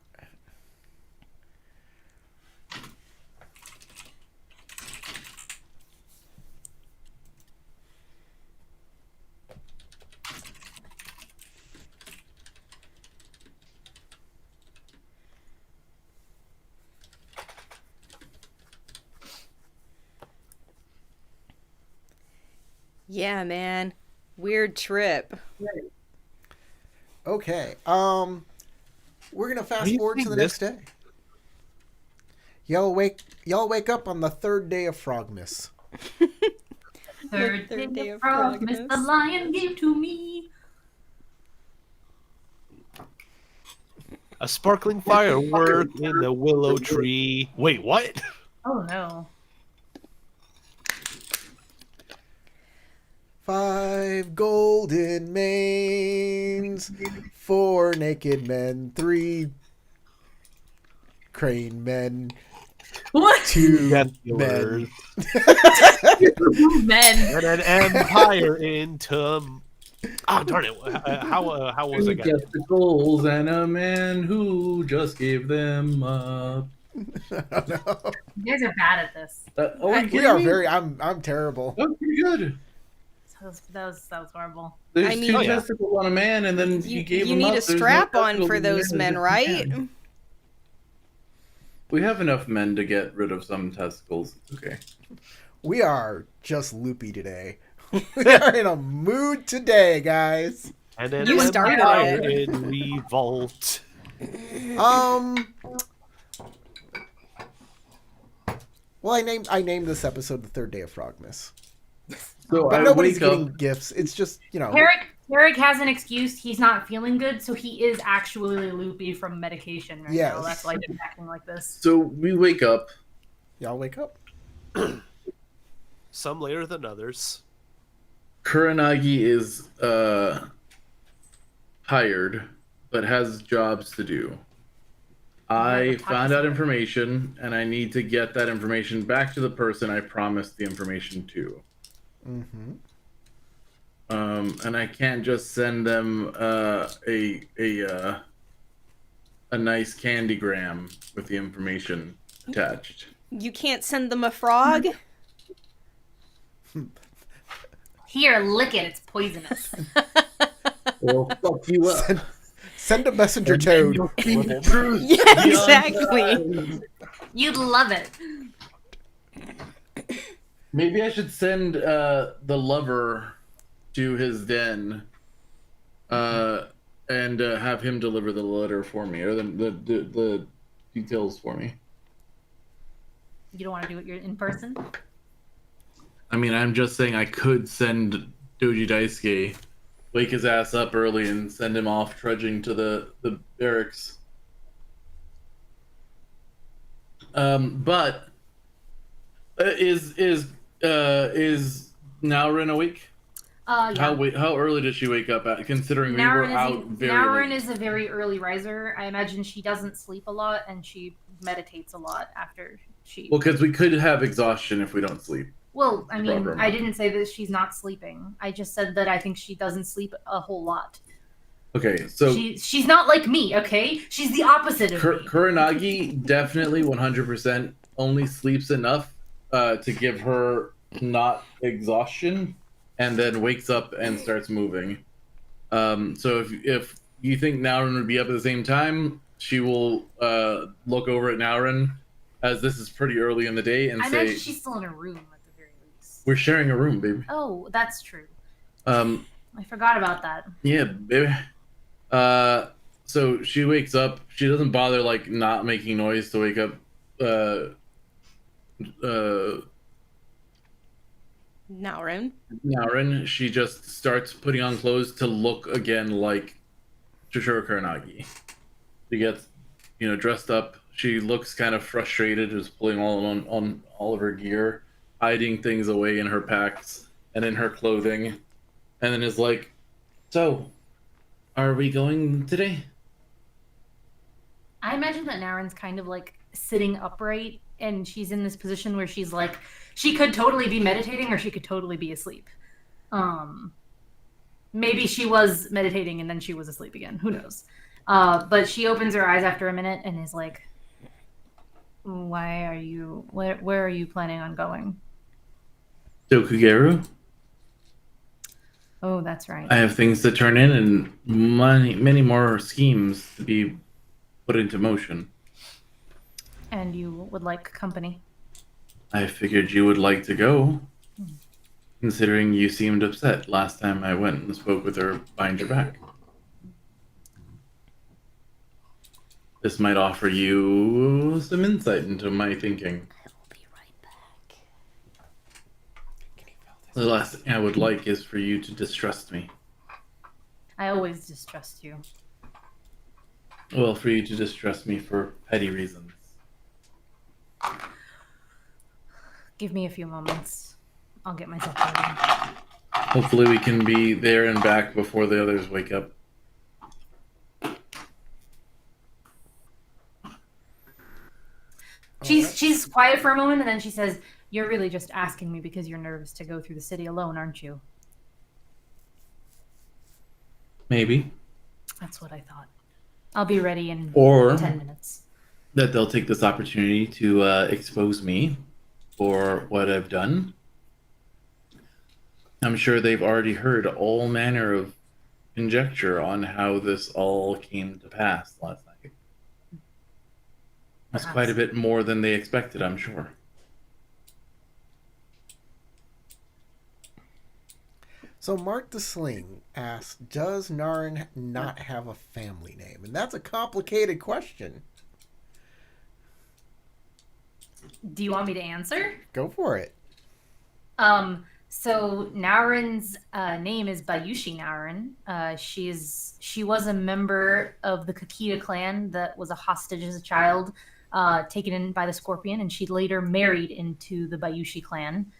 Yeah, man. Weird trip. Okay. We're gonna fast forward to the next day. Y'all wake up on the third day of Frogmas. Third Third day day of of Frogmas, Frogmas. the lion gave to me. A sparkling firework in the willow tree. Wait, what? Oh no. 5 golden manes, 4 naked men, 3 crane men, What? 2 Death men. Dealers. Men. And an empire into... Oh, darn it. How was it? Testicles and a man who just gave them up. I don't know. You guys are bad at this. We are very. I'm terrible. Oh, pretty good. That was horrible. There's I mean- 2 Oh, yeah. testicles on a man, and then You, you gave you him need up. a There's no strap on testicles for in the those man, men, just a right? man. We have enough men to get rid of some testicles. Okay. We are just loopy today. We are in a mood today, guys. And an You started empire it. in revolt. Well, I named this episode the third day of Frogmas, So but I nobody's wake getting up. gifts. It's just Eric has an excuse. He's not feeling good, so he is actually loopy from medication right now. Yes. That's why he's acting like this. So we wake up. y'all wake up. Some later than others. Kuranagi is hired, but has jobs to do. I found out information, and I need to get that information back to the person I promised the information to. Mm-hmm. And I can't just send them a nice candygram with the information attached. You can't send them a frog? Here, lick it. It's poisonous. Well, fuck you up. Send a messenger toad. Yeah, exactly. You'd love it. Maybe I should send the lover to his den, and have him deliver the letter for me, or the details for me. You don't want to do it in person? I mean, I'm just saying I could send Doji Daisuke, wake his ass up early, and send him off trudging to the barracks. But is Naurin awake? Yeah. How early did she wake up at? Considering we were out very Naurin late. is a very early riser. I imagine she doesn't sleep a lot and she meditates a lot after she. Well, because we could have exhaustion if we don't sleep. Well, I mean, Program. I didn't say that she's not sleeping. I just said that I think she doesn't sleep a whole lot. Okay, so She's not like me, okay? She's the opposite of me. Kuranagi definitely 100% only sleeps enough to give her not exhaustion, and then wakes up and starts moving. So if you think Naurin would be up at the same time, she will look over at Naurin, as this is pretty early in the day, and I say, imagine she's still in her room at the very least. "We're sharing a room, baby." Oh, that's true. Um, I forgot about that. yeah, baby. So she wakes up. She doesn't bother like not making noise to wake up. Naurin. Naurin. She just starts putting on clothes to look again like Shishiro Kuranagi. She gets, dressed up. She looks kind of frustrated, just pulling on all of her gear, hiding things away in her packs and in her clothing, and then is like, "So, are we going today?" I imagine that Naren's kind of like sitting upright, and she's in this position where she's like, she could totally be meditating, or she could totally be asleep. Maybe she was meditating and then she was asleep again. Who knows? But she opens her eyes after a minute and is like, where are you planning on going? Dokugeru, Oh, that's right. I have things to turn in and many more schemes to be put into motion. And you would like company? I figured you would like to go, considering you seemed upset last time I went and spoke with her behind your back. This might offer you some insight into my thinking. I will be right back. The last thing I would like is for you to distrust me. I always distrust you. Well, for you to distrust me for petty reasons. Give me a few moments. I'll get myself ready. Hopefully we can be there and back before the others wake up. She's quiet for a moment, and then she says, "You're really just asking me because you're nervous to go through the city alone, aren't you?" Maybe. That's what I thought. I'll be ready in Or 10 minutes. that they'll take this opportunity to expose me for what I've done. I'm sure they've already heard all manner of conjecture on how this all came to pass last night. That's quite a bit more than they expected, I'm sure. So Mark the Sling asks, does Naren not have a family name? And that's a complicated question. Do you want me to answer? Go for it. So Naren's name is Bayushi Naren. She was a member of the Kakita clan that was a hostage as a child, taken in by the Scorpion, and she later married into the Bayushi clan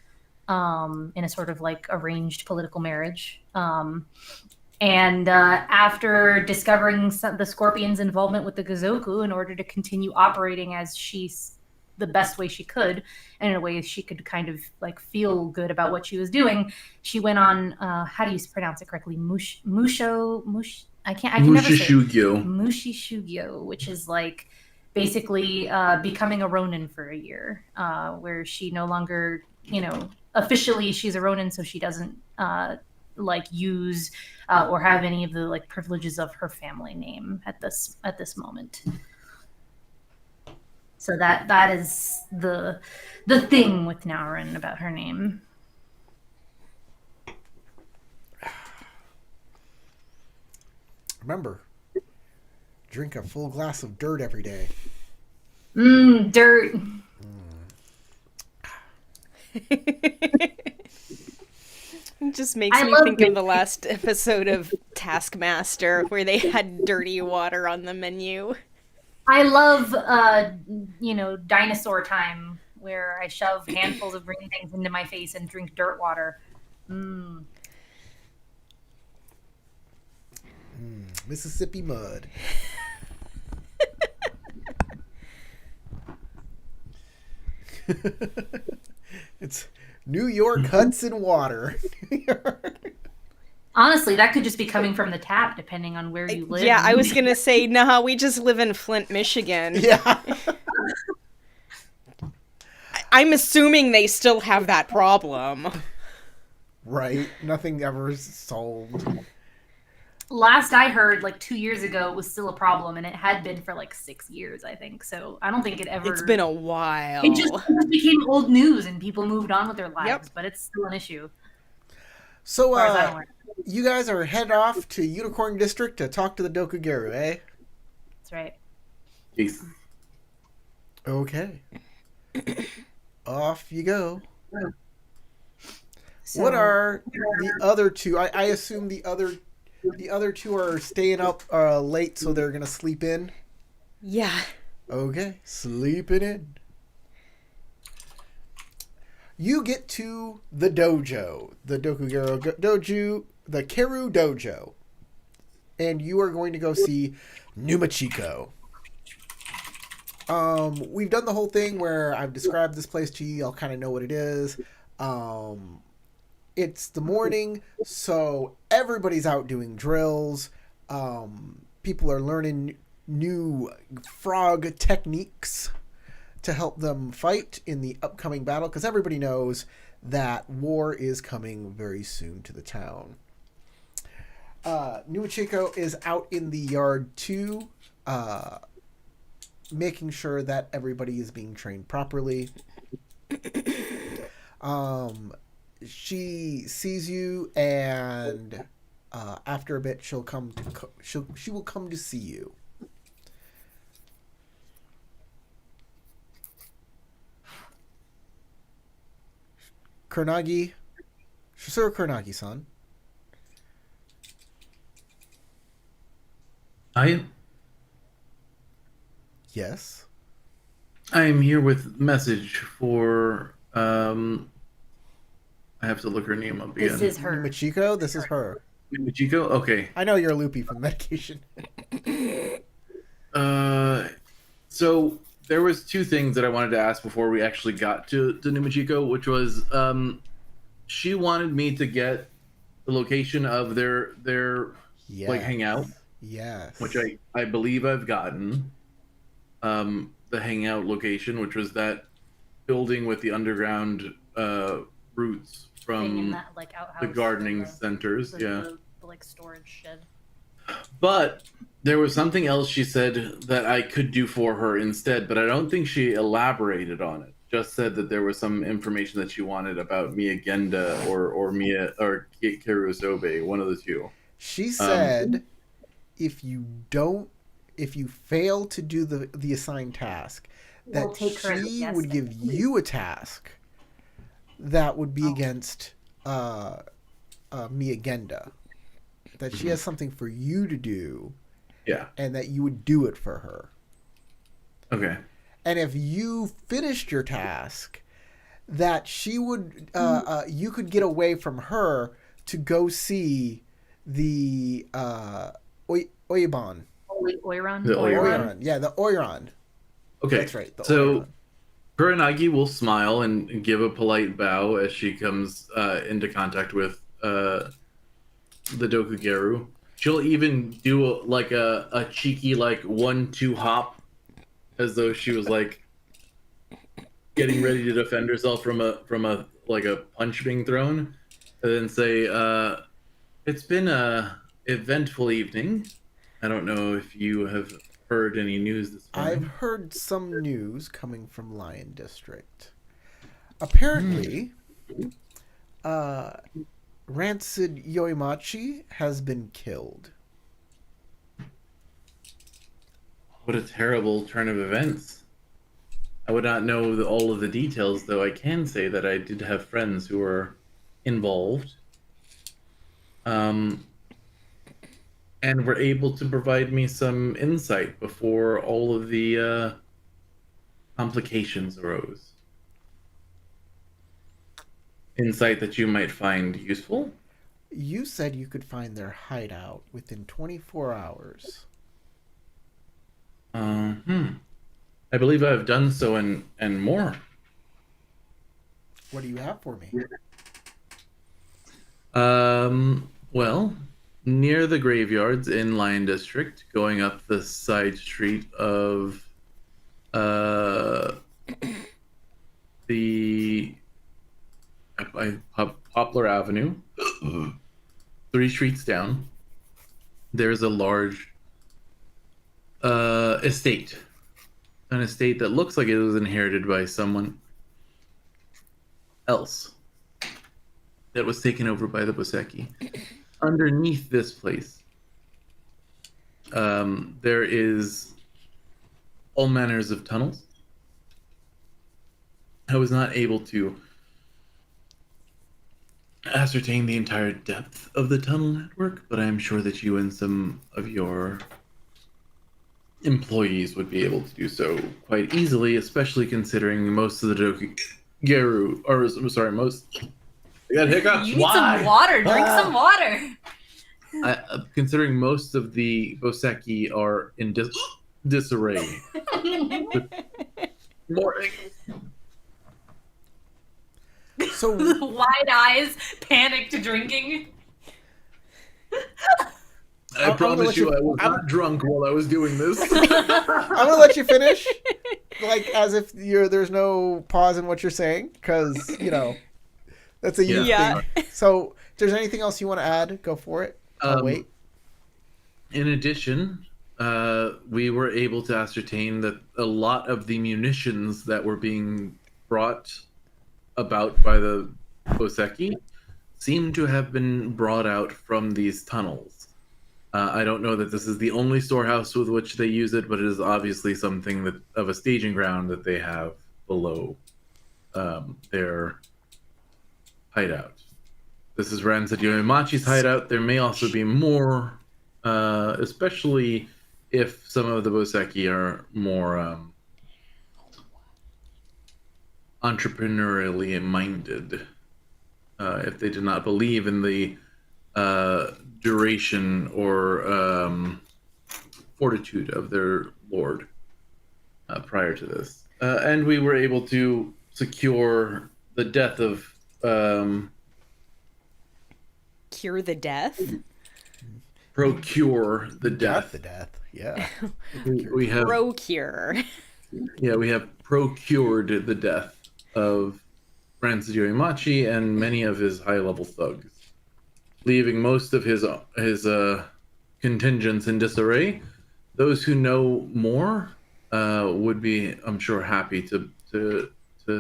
in a sort of like arranged political marriage. And after discovering the Scorpion's involvement with the Gozoku, in order to continue operating as the best way she could, and in a way she could kind of like feel good about what she was doing, she went on how do you pronounce it correctly? I can never say it. Mushishugyo, which is like basically becoming a Ronin for a year, where she no longer, officially she's a Ronin, so she doesn't like use or have any of the like privileges of her family name at this moment. So that is the thing with Naurin about her name. Remember, drink a full glass of dirt every day. Dirt. It just makes me think of the last episode of Taskmaster where they had dirty water on the menu. I love, dinosaur time, where I shove handfuls of green things into my face and drink dirt water. Mississippi mud. It's New York Hudson water. Honestly, that could just be coming from the tap, depending on where you live. Yeah, I was gonna say, nah, we just live in Flint, Michigan. Yeah. I'm assuming they still have that problem. Right. Nothing ever solved. last I heard, like 2 years ago, it was still a problem, and it had been for like 6 years, I think. So I don't think it ever. It's been a while. It just became old news, and people moved on with their lives. Yep. But it's still an issue, So, as far as I'm aware. you guys are heading off to Unicorn District to talk to the Dokugaru, eh? That's right. Peace. Okay. Off you go. So, What are the other two? I assume the other two are staying up late, so they're gonna sleep in. Yeah. Okay, sleeping in. You get to the dojo, the Dokugaru dojo, the Keru dojo, and you are going to go see Numachiko. We've done the whole thing where I've described this place to you. Y'all kind of know what it is. It's the morning, so everybody's out doing drills. People are learning new frog techniques to help them fight in the upcoming battle, because everybody knows that war is coming very soon to the town. Numachiko is out in the yard too, making sure that everybody is being trained properly. She sees you, and after a bit, she will come to see you. Kuronagi, Shisuru Kuronagi-san. Yes. I am here with message for I have to look her name up again. this is her. Numachiko, this is her. Michiko? Okay. I know you're loopy from medication. So there was two things that I wanted to ask before we actually got to Numachiko, which was she wanted me to get the location of their Yes. like hangout, Yes. which I believe I've gotten. The hangout location, which was that building with the underground roots Thing in from that, like, outhouse, the gardening the- centers. the, Yeah. the, like, storage shed. But there was something else she said that I could do for her instead, but I don't think she elaborated on it. Just said that there was some information that she wanted about Mia Genda or Mia or Keru Sobe, one of the two. She said if you fail to do the assigned task, that We'll take her as a she guest would give then. you a task that would be against Mia Genda. That she has something for you to do, Yeah. and that you would do it for her. Okay. And if you finished your task, that she would you could get away from her to go see the Oiban. Oiron? The Oiron. Oiron. Yeah, the Oiron. Okay. That's right. The So Oiron. Kuronagi will smile and give a polite bow as she comes into contact with the Dokugaru. She'll even do a cheeky 1-2 hop, as though she was getting ready to defend herself from a punch being thrown, and then say, "It's been a eventful evening. I don't know if you have heard any news this morning." I've heard some news coming from Lion District. Apparently, Rancid Yoimachi has been killed. What a terrible turn of events. I would not know all of the details, though I can say that I did have friends who were involved. And were able to provide me some insight before all of the complications arose. Insight that you might find useful? You said you could find their hideout within 24 hours. I believe I have done so and more. What do you have for me? Well, near the graveyards in Lion District, going up the side street of the Poplar Avenue, 3 streets down, there's a large estate. An estate that looks like it was inherited by someone else that was taken over by the Boseki. Underneath this place, there is all manners of tunnels. I was not able to ascertain the entire depth of the tunnel network, but I am sure that you and some of your employees would be able to do so quite easily, especially considering most of the Dokugeru, or sorry, most. I got hiccups. You need some water. Drink some water. Considering most of the Boseki are in disarray. More. So Wide eyes, panicked drinking. I promise you, I was not drunk while I was doing this. I'm gonna let you finish, like as if there's no pause in what you're saying, because that's a you Yeah. thing. So, if there's anything else you want to add, go for it. I'll wait. In addition, we were able to ascertain that a lot of the munitions that were being brought about by the Boseki seem to have been brought out from these tunnels. I don't know that this is the only storehouse with which they use it, but it is obviously something of a staging ground that they have below their hideout. This is Rancid Yoimachi's hideout. There may also be more, especially if some of the Boseki are more entrepreneurially minded. If they did not believe in the duration or fortitude of their lord prior to this. And we were able to secure the death of... Cure the death? procure the death. The death. Yeah. We have Procure. we have procured the death of Rancid Yoimachi and many of his high-level thugs, leaving most of his contingents in disarray. Those who know more would be, I'm sure, happy to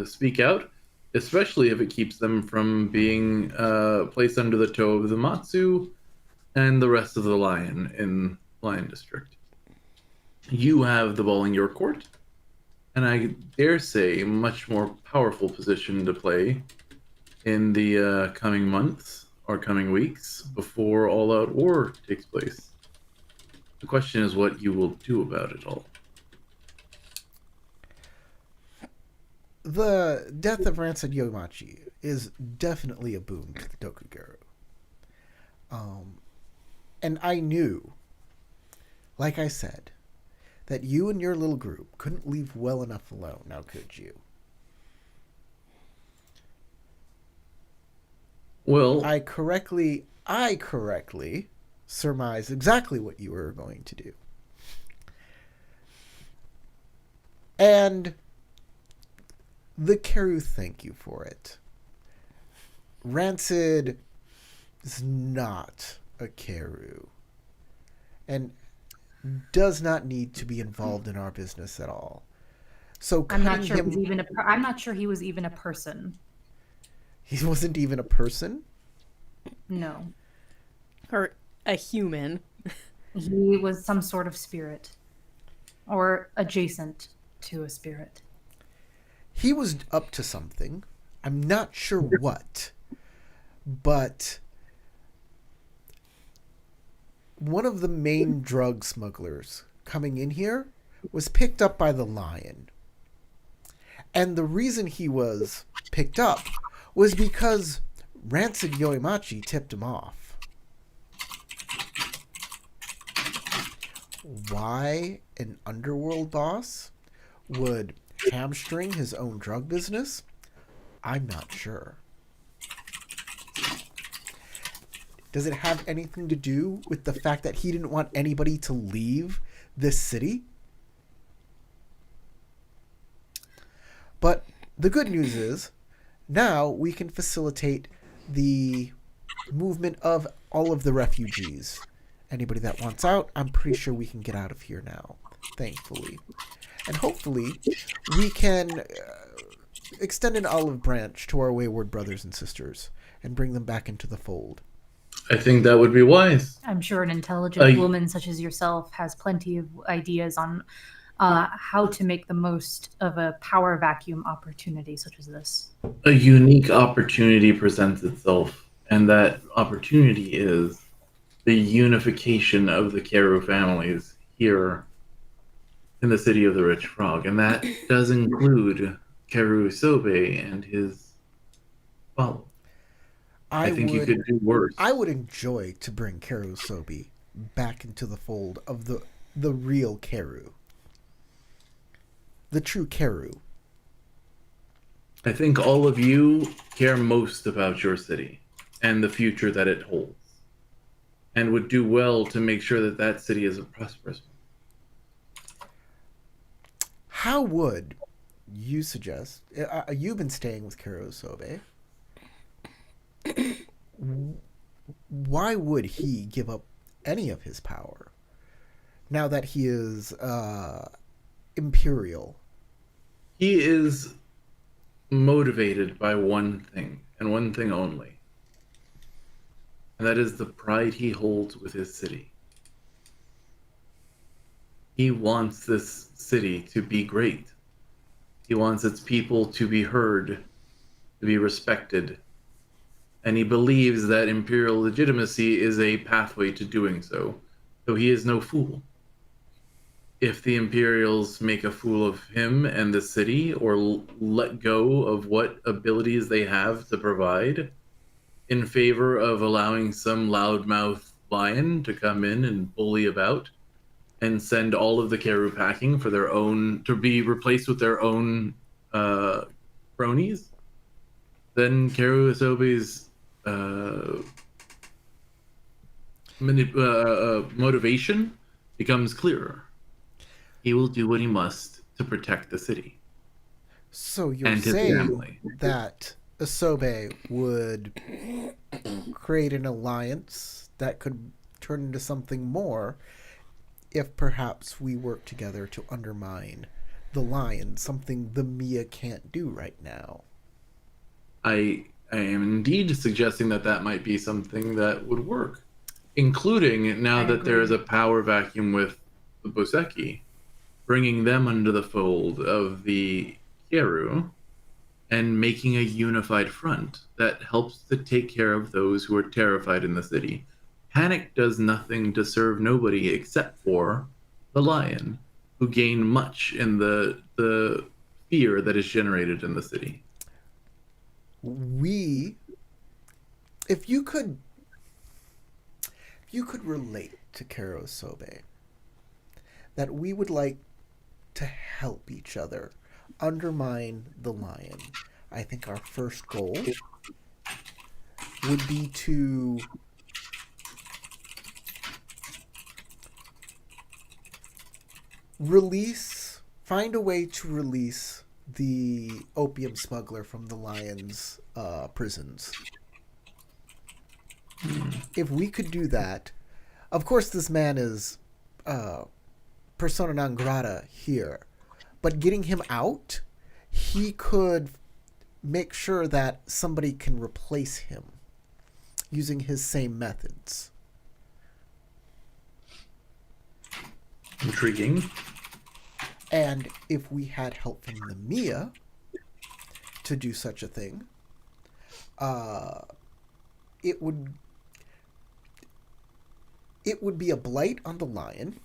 speak out, especially if it keeps them from being placed under the toe of the Matsu and the rest of the Lion in Lion District. You have the ball in your court, and I dare say much more powerful position to play in the coming months or coming weeks before all-out war takes place. The question is what you will do about it all. The death of Rancid Yoimachi is definitely a boon to the Dokugeru. And I knew, like I said, that you and your little group couldn't leave well enough alone, now could you? Well, I correctly surmised exactly what you were going to do. And the Keru thank you for it. Rancid is not a Keru and does not need to be involved in our business at all. So I'm not sure him, he's even I'm not sure he was even a person. he wasn't even a person. No. Or a human. He was some sort of spirit. Or adjacent to a spirit. He was up to something. I'm not sure what. But one of the main drug smugglers coming in here was picked up by the Lion. And the reason he was picked up was because Rancid Yoimachi tipped him off. Why an underworld boss would hamstring his own drug business, I'm not sure. Does it have anything to do with the fact that he didn't want anybody to leave this city? But the good news is, now we can facilitate the movement of all of the refugees Anybody that wants out, I'm pretty sure we can get out of here now, thankfully. And hopefully, we can extend an olive branch to our wayward brothers and sisters and bring them back into the fold. I think that would be wise. I'm sure an intelligent woman such as yourself has plenty of ideas on how to make the most of a power vacuum opportunity such as this. A unique opportunity presents itself, and that opportunity is the unification of the Keru families here in the city of the Rich Frog, and that does include Keru Sobe and his followers. I think you could do worse. I would enjoy to bring Keru Sobe back into the fold of the real Keru. The true Keru. I think all of you care most about your city and the future that it holds, and would do well to make sure that that city is a prosperous one. How would you suggest? You've been staying with Keru Sobe. Why would he give up any of his power now that he is imperial? He is motivated by one thing, and one thing only. And that is the pride he holds with his city. He wants this city to be great. He wants its people to be heard, to be respected. And he believes that imperial legitimacy is a pathway to doing so, though he is no fool. If the Imperials make a fool of him and the city, or let go of what abilities they have to provide, in favor of allowing some loudmouth lion to come in and bully about, and send all of the Keru packing for their own, to be replaced with their own cronies, then Keru Asobi's motivation becomes clearer. He will do what he must to protect the city. So you're and his saying family. that Asobe would create an alliance that could turn into something more if perhaps we work together to undermine the lion, something the Mia can't do right now. I am indeed suggesting that that might be something that would work, including now that there is a power vacuum with the Boseki, bringing them under the fold of the Keru and making a unified front that helps to take care of those who are terrified in the city. Panic does nothing to serve nobody except for the lion, who gain much in the fear that is generated in the city. If you could relate to Keru Sobe that we would like to help each other undermine the lion, I think our first goal would be to find a way to release the opium smuggler from the lion's prisons. If we could do that, of course this man is persona non grata here, but getting him out, he could make sure that somebody can replace him using his same methods. Intriguing. And if we had help from the Mia to do such a thing, it would be a blight on the lion.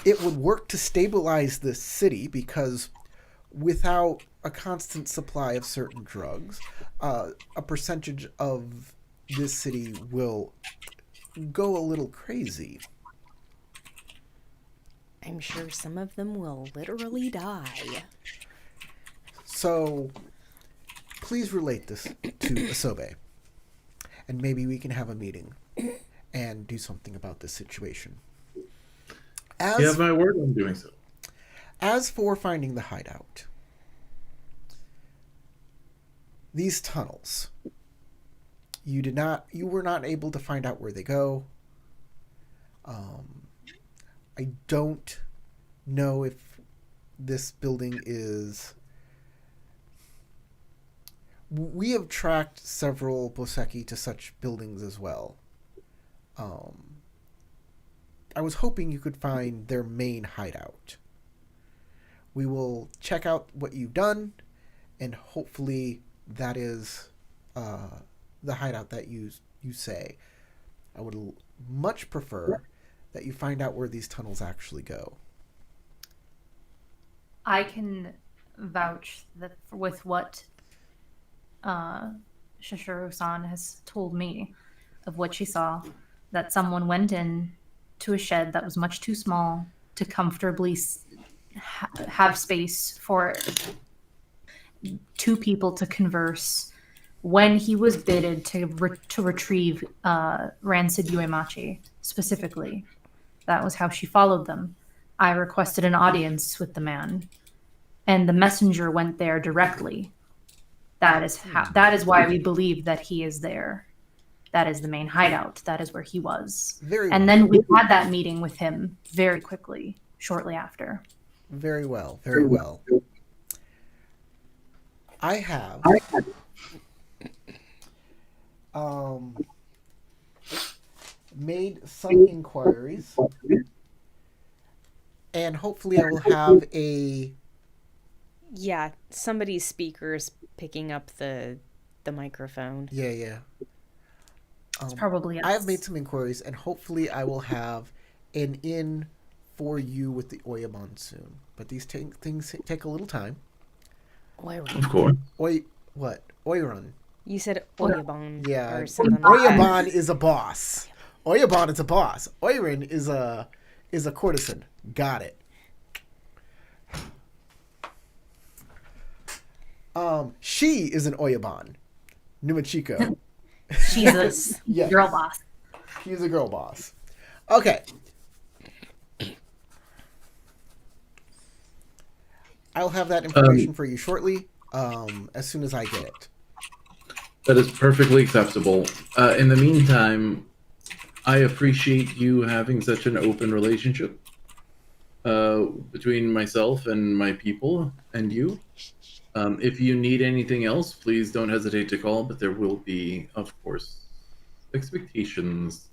It would work to stabilize this city, because without a constant supply of certain drugs, a percentage of this city will go a little crazy. I'm sure some of them will literally die. So, please relate this to Asobe, and maybe we can have a meeting and do something about this situation. You have my word on doing so. As for finding the hideout, these tunnels, you were not able to find out where they go. I don't know if this building is... We have tracked several Boseki to such buildings as well. I was hoping you could find their main hideout. We will check out what you've done, and hopefully that is the hideout that you say. I would much prefer that you find out where these tunnels actually go. I can vouch that with what Shishiro-san has told me of what she saw, that someone went in to a shed that was much too small to comfortably have space for two people to converse when he was bidded to retrieve Rancid Yuemachi specifically. That was how she followed them. I requested an audience with the man, and the messenger went there directly. That is why we believe that he is there. That is the main hideout. That is where he was. And then we had that meeting with him very quickly, shortly after. Very well, very well. I have made some inquiries, and hopefully I will have a... Yeah, somebody's speaker's picking up the microphone. Yeah. It's probably us. I have made some inquiries, and hopefully I will have an in for you with the Oyabon soon. But these things take a little time. Oirun. Of course. What? Oyarun. You said Oyabon. Yeah. Or something like Oyabon that. is a boss. Oyabon is a boss. Oirun is a courtesan. Got it. She is an Oyabon. Numachiko. She's a Yes. girl boss. She's a girl boss. Okay. I'll have that information for you shortly, as soon as I get it. That is perfectly acceptable. In the meantime, I appreciate you having such an open relationship between myself and my people and you. If you need anything else, please don't hesitate to call, but there will be, of course, expectations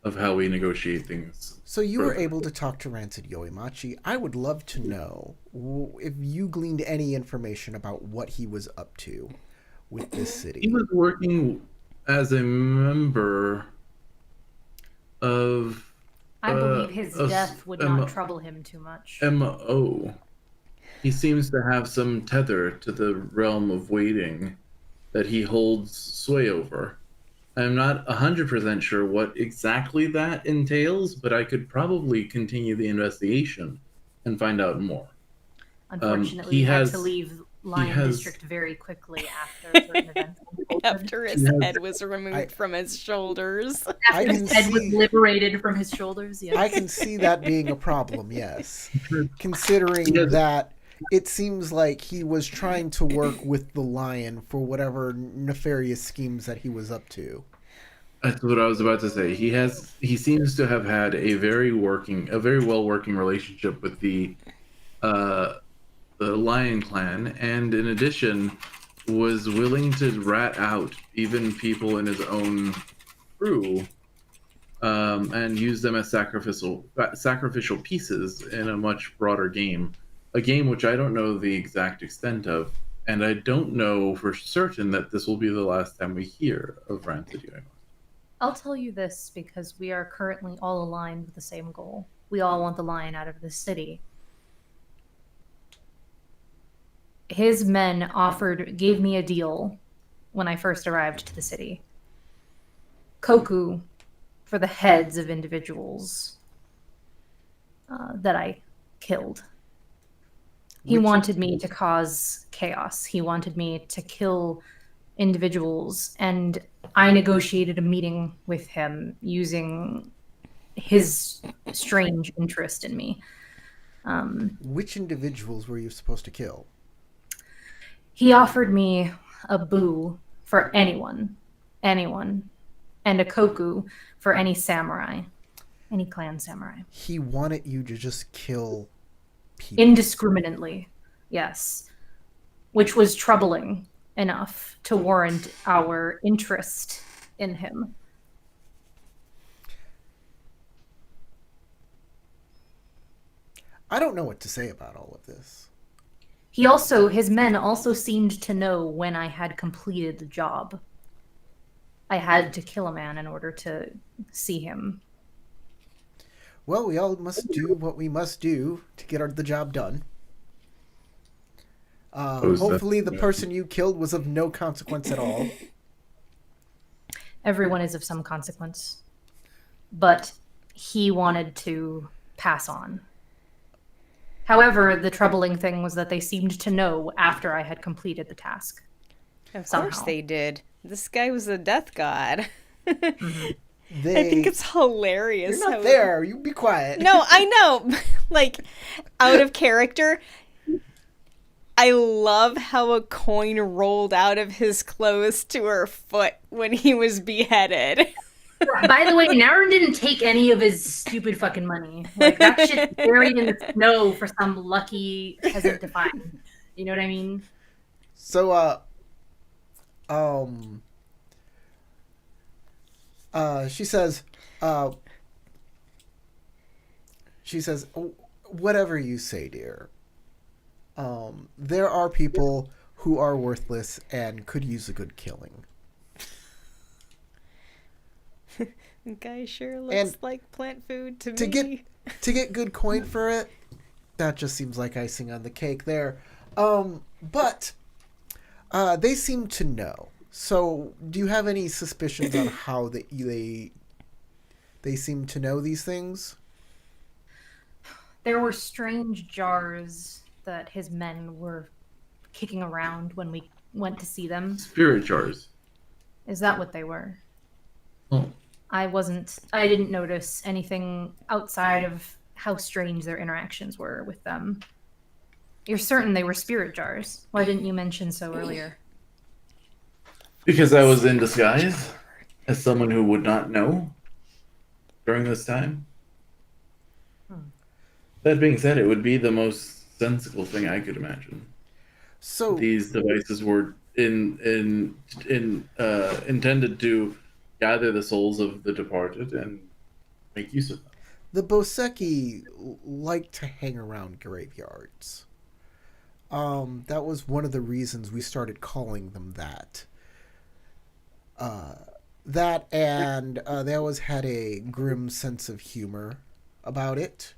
of how we negotiate things. So you were able to talk to Rancid Yoimachi. I would love to know if you gleaned any information about what he was up to with this city. He was working as a member of... I believe his death would not trouble him too much. MO. He seems to have some tether to the realm of waiting that he holds sway over. I'm not 100% sure what exactly that entails, but I could probably continue the investigation and find out more. Unfortunately, he had to leave Lion District very quickly after certain events. After his head was removed from his shoulders. After his head was liberated from his shoulders, yes. I can see that being a problem, yes. Considering that it seems like he was trying to work with the Lion for whatever nefarious schemes that he was up to. That's what I was about to say. He seems to have had a very well working relationship with the Lion Clan, and in addition was willing to rat out even people in his own crew and use them as sacrificial pieces in a much broader game. A game which I don't know the exact extent of, and I don't know for certain that this will be the last time we hear of Rancid Yuemachi. I'll tell you this because we are currently all aligned with the same goal. We all want the Lion out of this city. His men gave me a deal when I first arrived to the city. Koku for the heads of individuals that I killed. He wanted me to cause chaos. He wanted me to kill individuals, and I negotiated a meeting with him using his strange interest in me. Which individuals were you supposed to kill? He offered me a boo for anyone, and a koku for any samurai. Any clan samurai. He wanted you to just kill people. Indiscriminately, yes. Which was troubling enough to warrant our interest in him. I don't know what to say about all of this. His men also seemed to know when I had completed the job. I had to kill a man in order to see him. Well, we all must do what we must do to get the job done. Hopefully the person you killed was of no consequence at all. Everyone is of some consequence. But he wanted to pass on. However, the troubling thing was that they seemed to know after I had completed the task. Of Somehow. course they did. This guy was a death god. Mm-hmm. I think it's hilarious. You're not there. You be quiet. No, I know. Like, out of character, I love how a coin rolled out of his clothes to her foot when he was beheaded. By the way, Naren didn't take any of his stupid fucking money. Like, that shit's buried in the snow for some lucky peasant to find. You know what I mean? So, she says, "Oh, whatever you say, dear. There are people who are worthless and could use a good killing. The guy sure looks And like plant food to to me. To get good coin for it, that just seems like icing on the cake there. But they seem to know. So, do you have any suspicions on how they seem to know these things? There were strange jars that his men were kicking around when we went to see them. Spirit jars. Is that what they were? Oh. I didn't notice anything outside of how strange their interactions were with them. You're certain they were spirit jars? Why didn't you mention so earlier? Because I was in disguise as someone who would not know during this time. That being said, it would be the most sensible thing I could imagine. So These devices were intended to gather the souls of the departed and make use of them. the Boseki like to hang around graveyards. That was one of the reasons we started calling them that. That and they always had a grim sense of humor about it.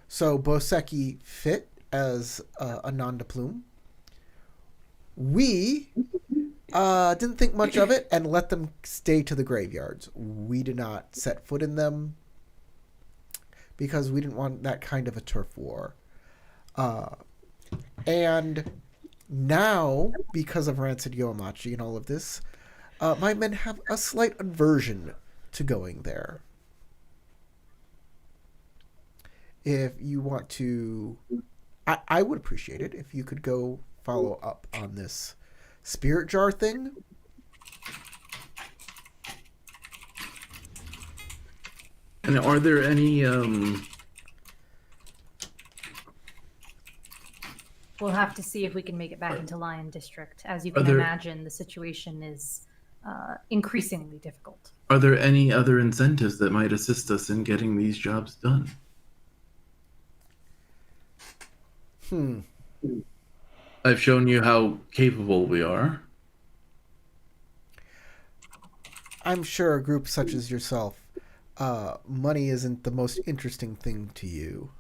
So Boseki fit as a nom de plume. We didn't think much of it and let them stay to the graveyards. We did not set foot in them because we didn't want that kind of a turf war. And now, because of Rancid Yoamachi and all of this, my men have a slight aversion to going there. If you want to, I would appreciate it if you could go follow up on this spirit jar thing. And are there any We'll have to see if we can make it back into Lion District. As you can there- imagine, the situation is increasingly difficult. are there any other incentives that might assist us in getting these jobs done? I've shown you how capable we are. I'm sure a group such as yourself, money isn't the most interesting thing to you.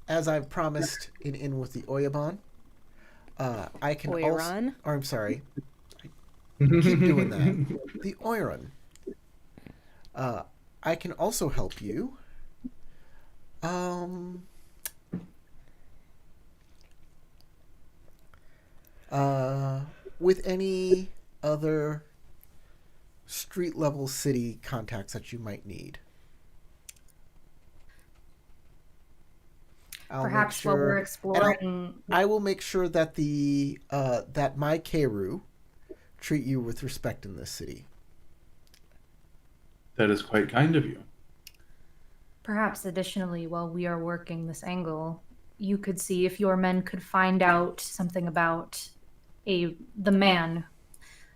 As I've promised in with the Oyabon, I can also... Oiron? Or I'm sorry. I keep doing that. The Oiron. I can also help you. With any other street level city contacts that you might need. Perhaps while we're exploring, I will make sure that the that my Keiru treat you with respect in this city. That is quite kind of you. Perhaps additionally, while we are working this angle, you could see if your men could find out something about the man,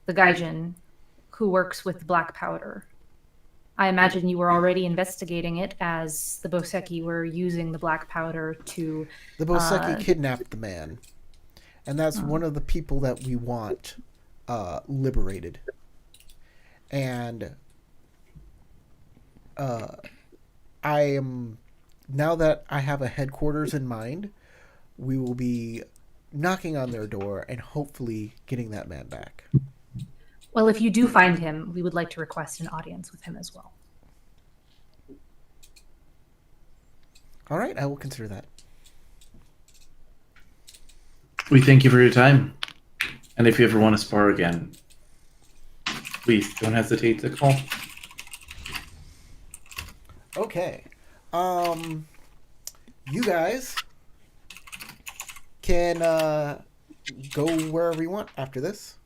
the Gaijin, who works with black powder. I imagine you were already investigating it, as the Boseki were using the black powder to... The Boseki kidnapped the man, and that's one of the people that we want liberated. And now that I have a headquarters in mind, we will be knocking on their door and hopefully getting that man back. Well, if you do find him, we would like to request an audience with him as well. All right, I will consider that. We thank you for your time. And if you ever want to spar again, please don't hesitate to call. Okay. You guys can go wherever you want after this.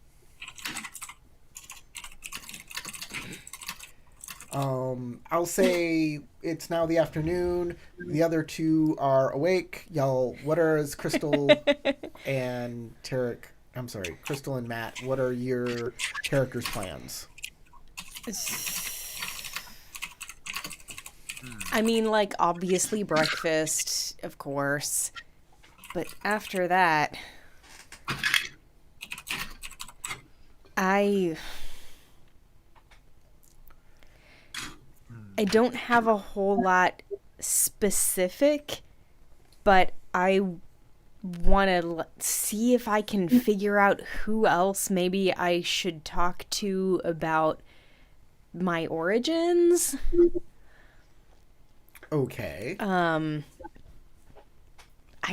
I'll say it's now the afternoon. The other two are awake. Y'all, what are Crystal and Tarek? I'm sorry, Crystal and Matt. What are your characters' plans? I mean, like, obviously breakfast, of course. But after that, I don't have a whole lot specific, but I want to see if I can figure out who else maybe I should talk to about my origins. Okay. I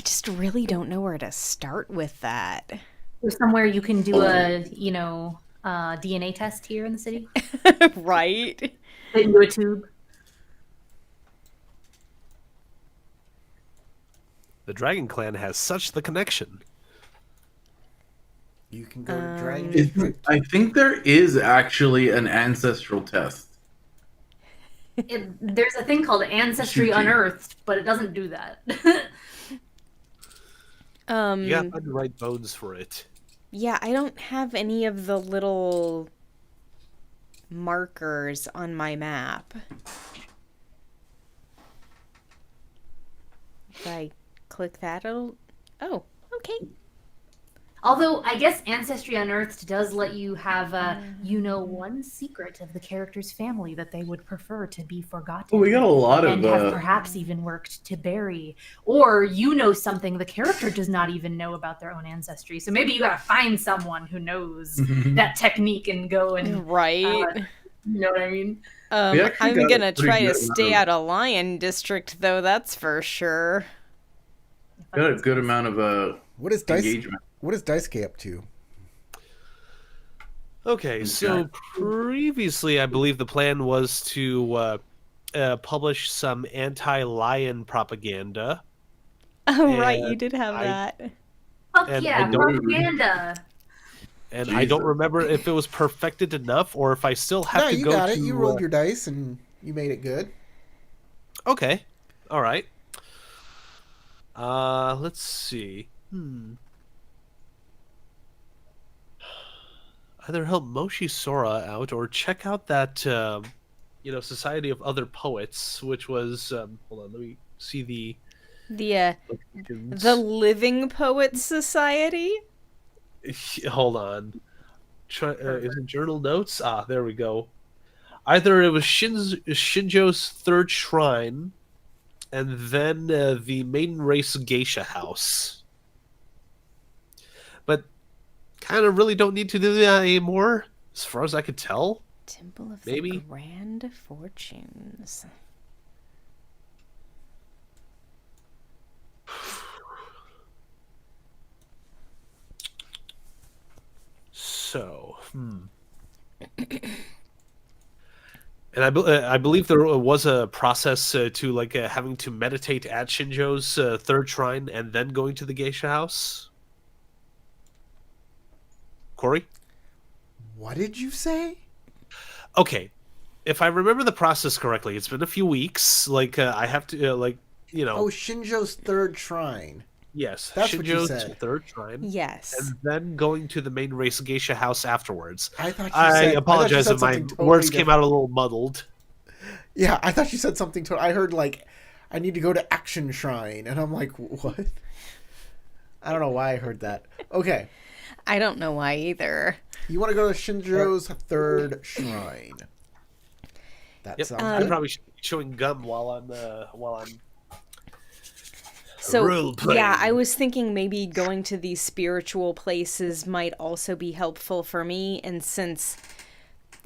just really don't know where to start with that. There's somewhere you can do a DNA test here in the city. Right? Put it into a tube. The Dragon Clan has such the connection. You can go to Dragon. I think there is actually an ancestral test. There's a thing called Ancestry Shooting. Unearthed, but it doesn't do that. You got to find the right bones for it. Yeah, I don't have any of the little markers on my map. If I click that, it'll... Oh, okay. Although, I guess Ancestry Unearthed does let you have, one secret of the character's family that they would prefer to be forgotten. Well, we got a lot of and have perhaps even worked to bury. Or you know something the character does not even know about their own ancestry. So maybe you gotta find someone who knows that technique and go and... Right. you know what I mean? I'm gonna try to stay out of Lion District, though, that's for sure. Got a good amount of What is Dice? engagement. What is Daisuke up to? Okay, so previously I believe the plan was to publish some anti-lion propaganda. Oh, right, And you did have that. Fuck And yeah, I don't- propaganda! And I don't remember if it was perfected enough or if I still have No, to you go got to... it. You rolled your dice and you made it good. Okay, all right. Let's see. Either help Moshi Sora out or check out that, Society of Other Poets, which was, hold on, let me see the... The Living Poets Society? Hold on. Is it journal notes? Ah, there we go. Either it was Shinjo's third shrine, and then the maiden race geisha house. But kind of really don't need to do that anymore, as far as I could tell. Temple of Maybe. the Grand Fortunes. So, And I believe there was a process to having to meditate at Shinjo's third shrine and then going to the geisha house. Corey? What did you say? Okay, if I remember the process correctly, it's been a few weeks. Like I have to Oh, Shinjo's third shrine. yes, That's what you Shinjo's said. third shrine, Yes. and then going to the main race geisha house afterwards. I thought you I said. apologize if my something totally words came different. out a little muddled. Yeah, I thought you said something. I heard like, I need to go to Action Shrine, and I'm like, what? I don't know why I heard that. Okay, I don't know why either. you want to go to Shinjo's third shrine? That Yep, sounds I good. probably should be chewing gum while I'm So, role playing. yeah, I was thinking maybe going to these spiritual places might also be helpful for me. And since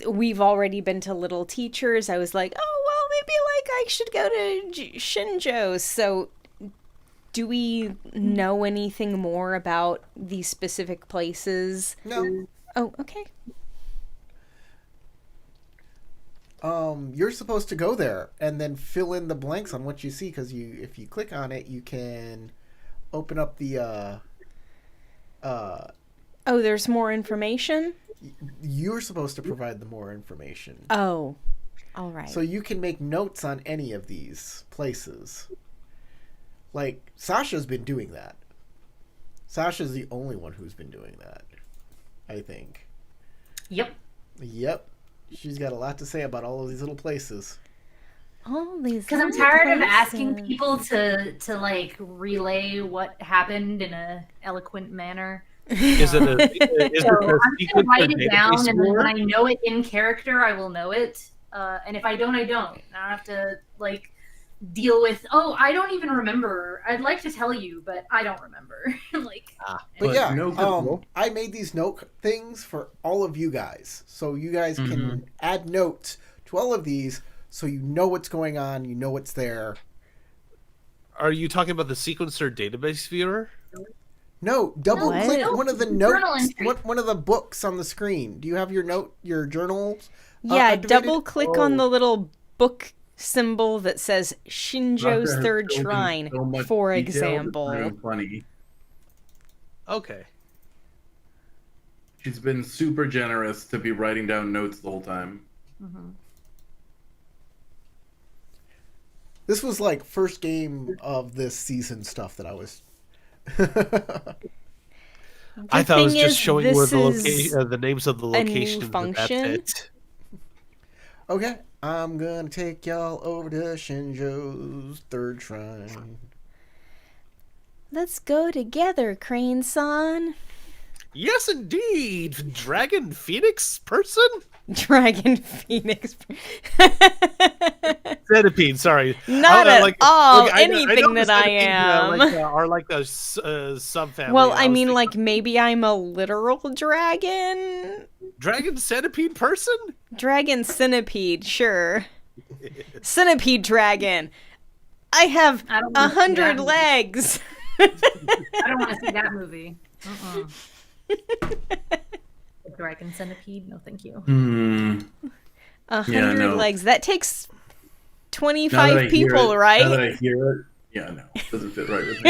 we've already been to Little Teachers, I was like, oh, well, maybe like I should go to Shinjo's. So, do we know anything more about these specific places? No. Oh, okay. You're supposed to go there and then fill in the blanks on what you see, because if you click on it, you can open up the Oh, there's more information? you're supposed to provide the more information. Oh, all right. So you can make notes on any of these places. Like, Sasha's been doing that. Sasha's the only one who's been doing that, I think. Yep. Yep. She's got a lot to say about all of these little places. All these Because I'm little tired of asking places. people to like relay what happened in a eloquent manner. Is it a is So it a I'm sequence gonna write or it down, database and then war? when I know it in character, I will know it. And if I don't, I don't. I don't have to like deal with. Oh, I don't even remember. I'd like to tell you, but I don't remember. Like, But yeah, no good I made these note things for all of you guys. So you guys can add notes to all of these so you know what's going on, you know what's there. Are you talking about the sequencer database viewer? No, double What? click No, one of the journal notes, entry. one of the books on the screen. Do you have your journals? Yeah, activated? double click on Oh. the little book symbol that says Shinjo's Sasha has third spoken shrine, so much for detail, it's example. not even funny. Okay. She's been super generous to be writing down notes the whole time. This was like first game of this season stuff that I was. I thought it was thing just is, showing where this the is the names of the a new locations. And that's function. it. Okay, I'm gonna take y'all over to Shinjo's third shrine. Let's go together, Crane-san. Yes, indeed. Dragon Phoenix person? Dragon Phoenix. Centipede, sorry. Not I- at like- all like, I anything know the that I centipede, am. are like a subfamily. Well, I was mean, thinking, like, maybe I'm a literal dragon? Dragon Centipede person? Dragon centipede, sure. Centipede dragon. I have I don't wanna see 100 that movie. legs. I don't want to see that movie. Dragon Centipede? No, thank you. Hmm. 100 no. legs. That takes Now that 25 I hear people, it- Now that right? I hear it, yeah, no, it doesn't fit right with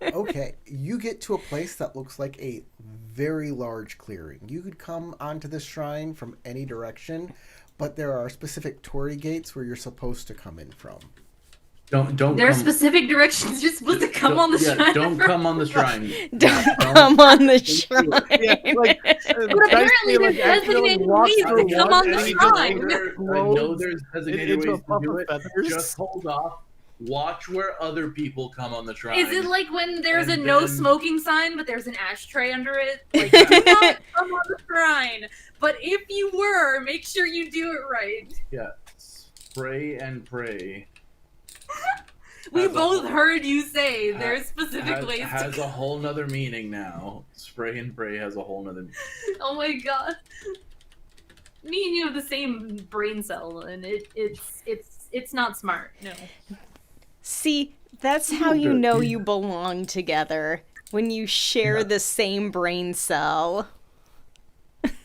me. Okay, you get to a place that looks like a very large clearing. You could come onto this shrine from any direction, but there are specific torii gates where you're supposed to come in from. Don't There are come, specific directions you're supposed to come on the shrine. Don't come on the shrine. Don't come on the shrine. Yeah, like, But apparently there's designated ways to come on the shrine. I know there's designated into a ways to puff do of it. feathers. Just hold off. Watch where other people come on the shrine. Is it like when there's a And no then- smoking sign, but there's an ashtray under it? Like, do not come on the shrine. But if you were, make sure you do it right. Yeah. Spray and pray. We Has a both whole- heard you say ha- there's specific ways has to a whole nother meaning now. Spray and pray has a whole nother meaning. Oh my god. Me and you have the same brain cell, and it's not smart. No. See, that's how you know you belong together. When you share the same brain cell.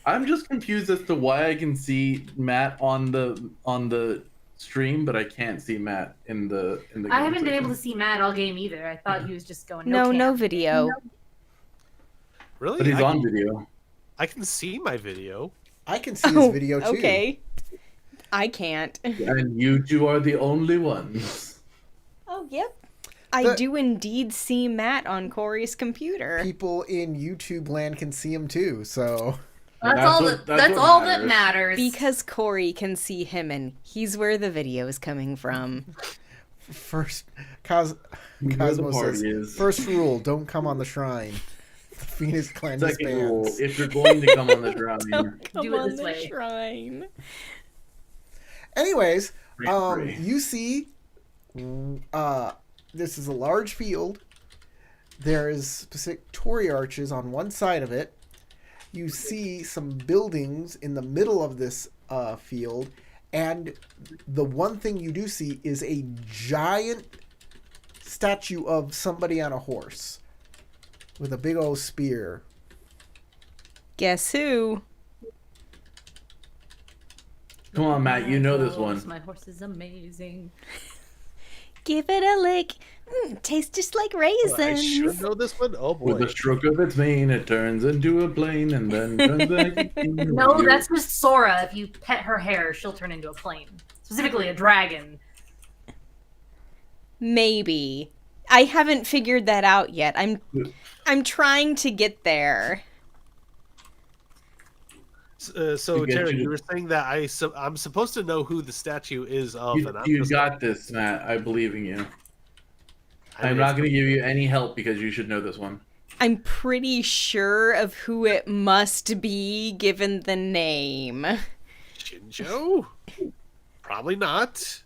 I'm just confused as to why I can see Matt on the stream, but I can't see Matt in the game I haven't been section. able to see Matt all game either. I thought he was just going No, cam. no video. Really? But he's I- on video. I can see my video. I can see his video too. Okay. I can't. And you two are the only ones. Oh, yep. I do indeed see Matt on Corey's computer. People in YouTube land can see him too, so... That's what all that matters. Because Corey can see him, and he's where the video is coming from. First, Where the Cosmo party says, is. first rule, don't come on the shrine. The Phoenix clan Second rule, disbands. if you're going to come on the shrine, Come Do it on this the way. shrine. Anyways, Pray. you see, this is a large field. There's specific Tory arches on one side of it. You see some buildings in the middle of this field, and the one thing you do see is a giant statue of somebody on a horse with a big old spear. Guess who? Come on, Matt, you know this one. My horse is amazing. Give it a lick. Tastes just like I raisins. should know this one. Oh boy. With a stroke of its mane, it turns into a plane and then turns back into No, you. that's just Sora. If you pet her hair, she'll turn into a plane. Specifically, a dragon. Maybe. I haven't figured that out yet. I'm trying to get there. So To get Terry, you to- you were saying that I'm supposed to know who the statue is of, and I'm You just got this, Matt. I believe in you. I I'm mean, not going to give you any help because you should know this one. I'm pretty sure of who it must be given the name. Shinjo? Probably not.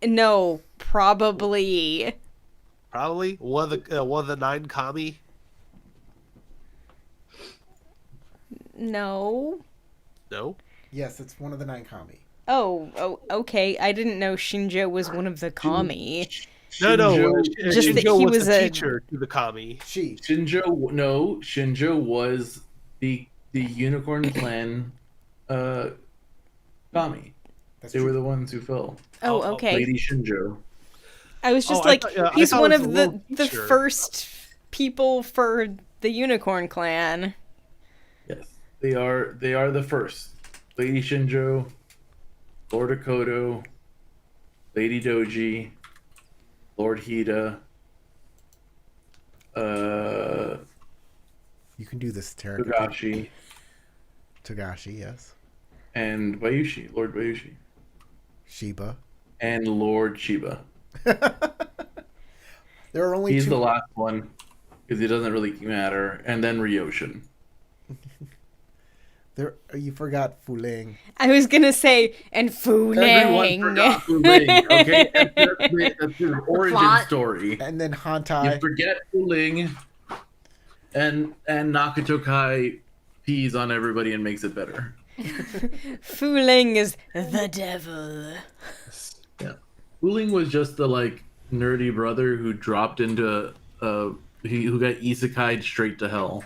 No, probably. Probably one of the 9 kami. No. No. Yes, it's one of the 9 kami. Oh, okay. I didn't know Shinjo was one of the kami. No. Just that Shinjo he was was the a- teacher to the kami. Shinjo was the Unicorn Clan Kami. That's They true. were the ones who fell. Oh, Oh, okay. Lady Shinjo. I was just I like, thought- yeah, I he's thought one it was of a the little the teacher. first people for the Unicorn Clan. Yes, they are the first. Lady Shinjo, Lord Akodo, Lady Doji, Lord Hida. You can do this, Tarek. Togashi, yes. and Bayushi, Lord Bayushi, Shiba. and Lord Shiba. There are only He's 2. the last one because he doesn't really matter. And then Ryoshin. You forgot Fuling. I was gonna say, and Everyone Fuling. forgot Fuling, okay? That's his origin Plot. story. And then You Hantai. forget Fuling, and Nakato Kai pees on everybody and makes it better. Fuling is the devil. Yeah, Fuling was just the nerdy brother who dropped into who got isekai'd straight to hell.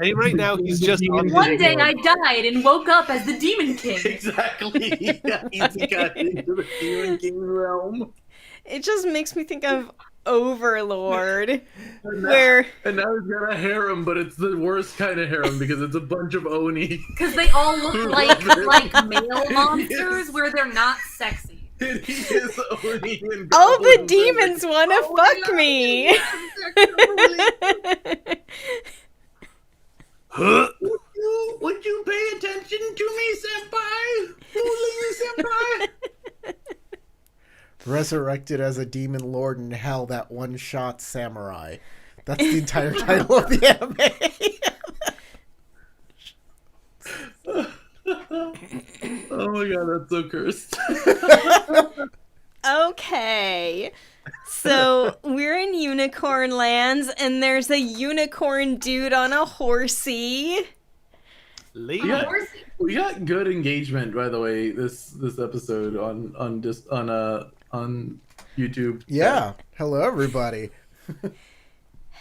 Hey, right now he's just on One day I died and woke up as the Demon King. Exactly. He got isekai'd into the Demon King realm. It just makes me think of Overlord, where And now he's got a harem, but it's the worst kind of harem because it's a bunch of oni. Because they all look like male monsters where they're not sexy. And he is oni and all the goblins. demons want to Oh my fuck God, me. Would you pay attention to me, senpai? Fuling, senpai? Resurrected as a demon lord in hell, that one-shot samurai. That's the entire title of the anime. Oh my God, that's so cursed. Okay. So we're in unicorn lands, and there's a unicorn dude on a horsey. lady. Yeah. Horsey. We got good engagement, by the way, this episode on YouTube. Yeah. Hello, everybody.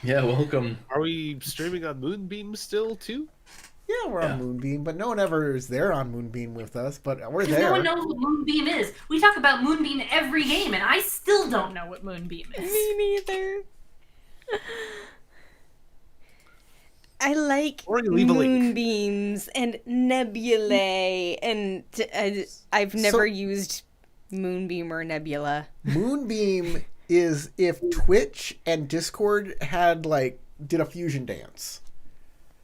Yeah, welcome. Are we streaming on Moonbeam still too? Yeah, we're on Moonbeam, but no one ever is there on Moonbeam with us, but we're Because there. no one knows what Moonbeam is. We talk about Moonbeam every game, and I still don't know what Moonbeam is. Me neither. I like Or you leave a link. moonbeams and nebulae, and I've never used moonbeam or nebula. Moonbeam is if Twitch and Discord did a fusion dance.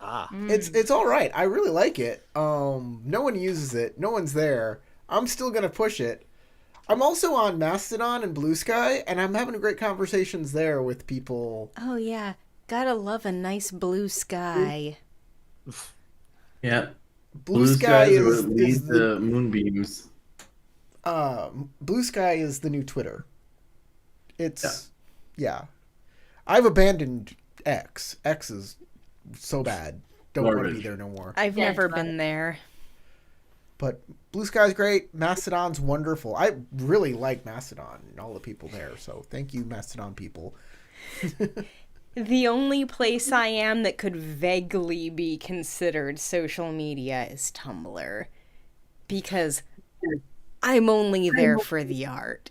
Ah. It's all right. I really like it. No one uses it. No one's there. I'm still gonna push it. I'm also on Mastodon and Blue Sky, and I'm having great conversations there with people. Oh yeah, gotta love a nice blue sky. Yeah. Blue Sky skies is lead the the moonbeams. Blue Sky is the new Twitter. It's yeah. I've abandoned X. X is so bad. Don't want to be Garbage. there no more. I've Yeah, never it's been there. But Blue Sky's great. Mastodon's wonderful. I really like Mastodon and all the people there. So thank you, Mastodon people. The only place I am that could vaguely be considered social media is Tumblr. Because I'm only there for the art.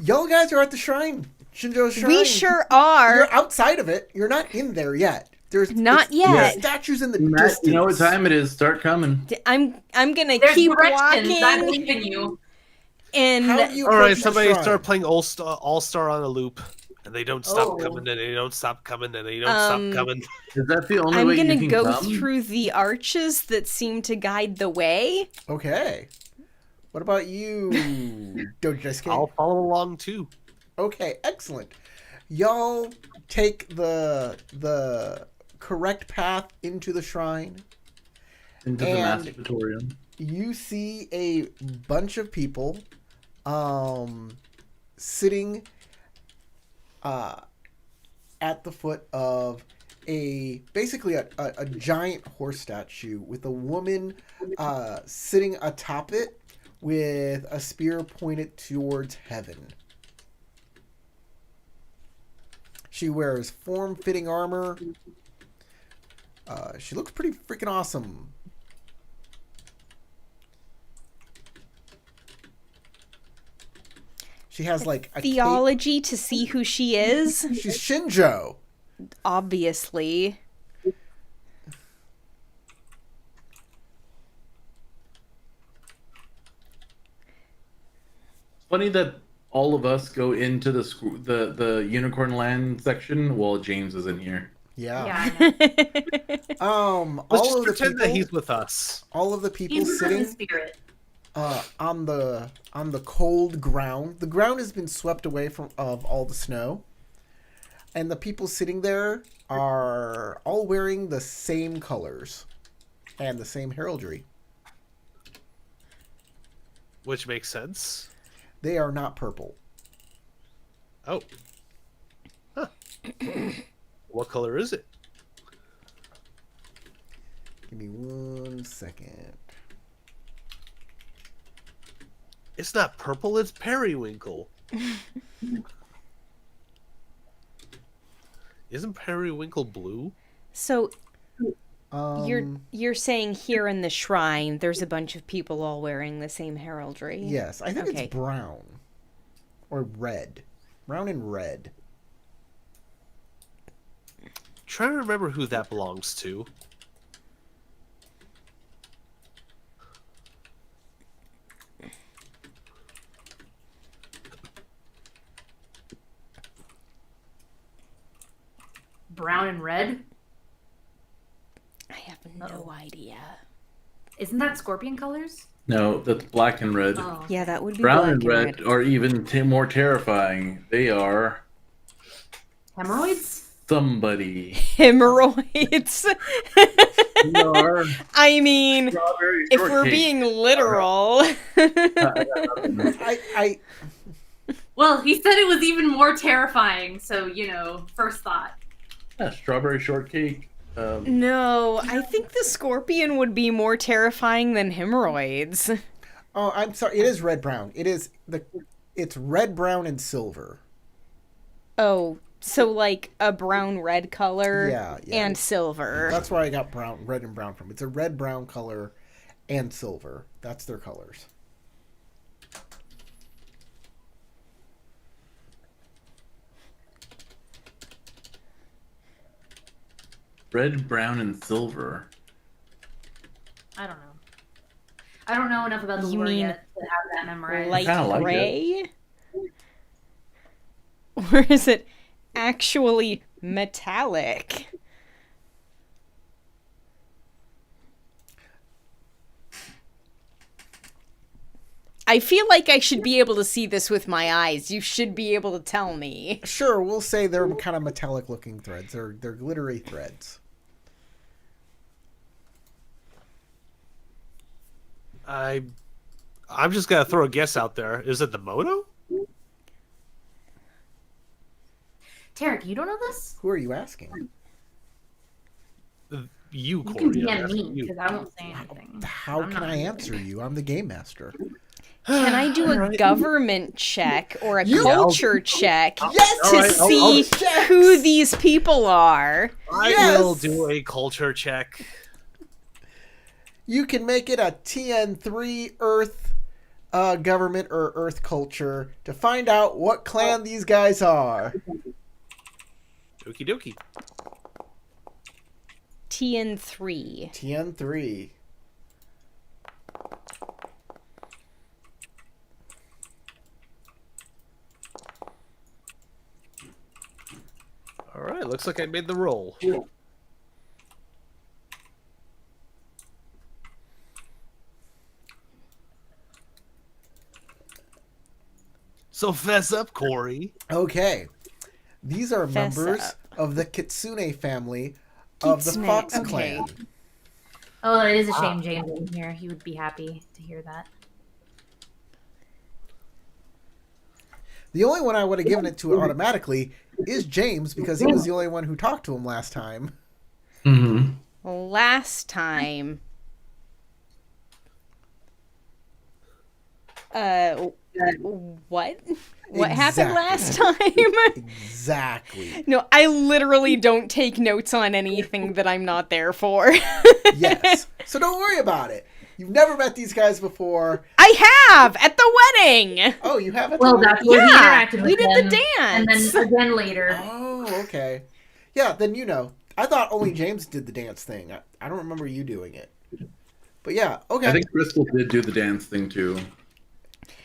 Y'all guys are at the shrine. Shinjo's shrine. We sure are. You're outside of it. You're not in there yet. Not yet. There's statues in the Matt, distance. you know what time it is. Start coming. I'm gonna There's keep directions. I walking, believe in you. and How do you All right, approach the somebody shrine? start playing All Star on a loop, and they don't stop Oh. coming, and they don't stop coming, and they don't stop coming. Is that the only I'm way you gonna can go come? through the arches that seem to guide the way. Okay. What about you, Dojosuke? I'll follow along too. Okay, excellent. Y'all take the correct path into the shrine. Into the and- masturbatorium. You see a bunch of people sitting at the foot of basically a giant horse statue with a woman sitting atop it with a spear pointed towards heaven. She wears form-fitting armor. She looks pretty freaking awesome. She has like a cape. Theology to see who she is, She's Shinjo. obviously. It's funny that all of us go into the Unicorn Land section while James is in here. Yeah. Yeah, I know. Let's All just of the pretend that people, he's with us. all of the people He's in sitting spirit. on the cold ground. The ground has been swept away of all the snow, and the people sitting there are all wearing the same colors and the same heraldry. Which makes sense. They are not purple. Oh. Huh. What color is it? Give me 1 second. It's not purple, it's periwinkle. Isn't periwinkle blue? So Um, you're saying here in the shrine, there's a bunch of people all wearing the same heraldry. yes, I think Okay. it's brown or red. Brown and red. Trying to remember who that belongs to. Brown and red. I have no idea. Isn't that scorpion colors? No, that's black and red. Oh. Yeah, that would be Brown black and red are even more terrifying. They are Hemorrhoids? somebody. Hemorrhoids. They are I mean, strawberry if we're shortcake. being literal. I Well, he said it was even more terrifying, so, first thought. Yeah, strawberry shortcake. No, I think the scorpion would be more terrifying than hemorrhoids. Oh, I'm sorry. It is red brown. It's red, brown, and silver. Oh, so like a brown red color Yeah. and silver. That's where I got red and brown from. It's a red, brown color and silver. That's their colors. Red, brown, and silver. I don't know. I don't know enough about the You lore mean yet to have that memorized. Light kinda like it. gray? Or is it actually metallic? I feel like I should be able to see this with my eyes. You should be able to tell me. Sure, we'll say they're kind of metallic looking threads. They're glittery threads. I'm just gonna throw a guess out there. Is it the Moto? Tarek, you don't know this? Who are you asking? You, You Corey. can I'm DM asking me you. because I won't say anything. How I'm can not- I answer you? I'm the game master. Can I do a government check or a You- culture check Yes! to Alright, see checks! who these people are? I Yes! will do a culture check. You can make it a TN3 Earth government or Earth culture to find out what clan these guys are. Okie dokie. TN3. TN3. All right, looks like I made the roll. So fess up, Corey. Okay. These are Fess members up. of the Kitsune family of the Kitsune, Fox okay. clan. Oh, it is a shame James isn't here. He would be happy to hear that. The only one I would have given it to automatically is James because he was the only one who talked to him last time. Mm-hmm. Last time. What? What happened last time? Exactly. No, I literally don't take notes on anything that I'm not there for. Yes. So don't worry about it. You've never met these guys before. I have at the wedding. Oh, you haven't? Well, that's where he Yeah, interacted with we did the them, and dance. then again later. Oh, okay. Yeah, then you know. I thought only James did the dance thing. I don't remember you doing it. But yeah, okay. I think Crystal did do the dance thing too.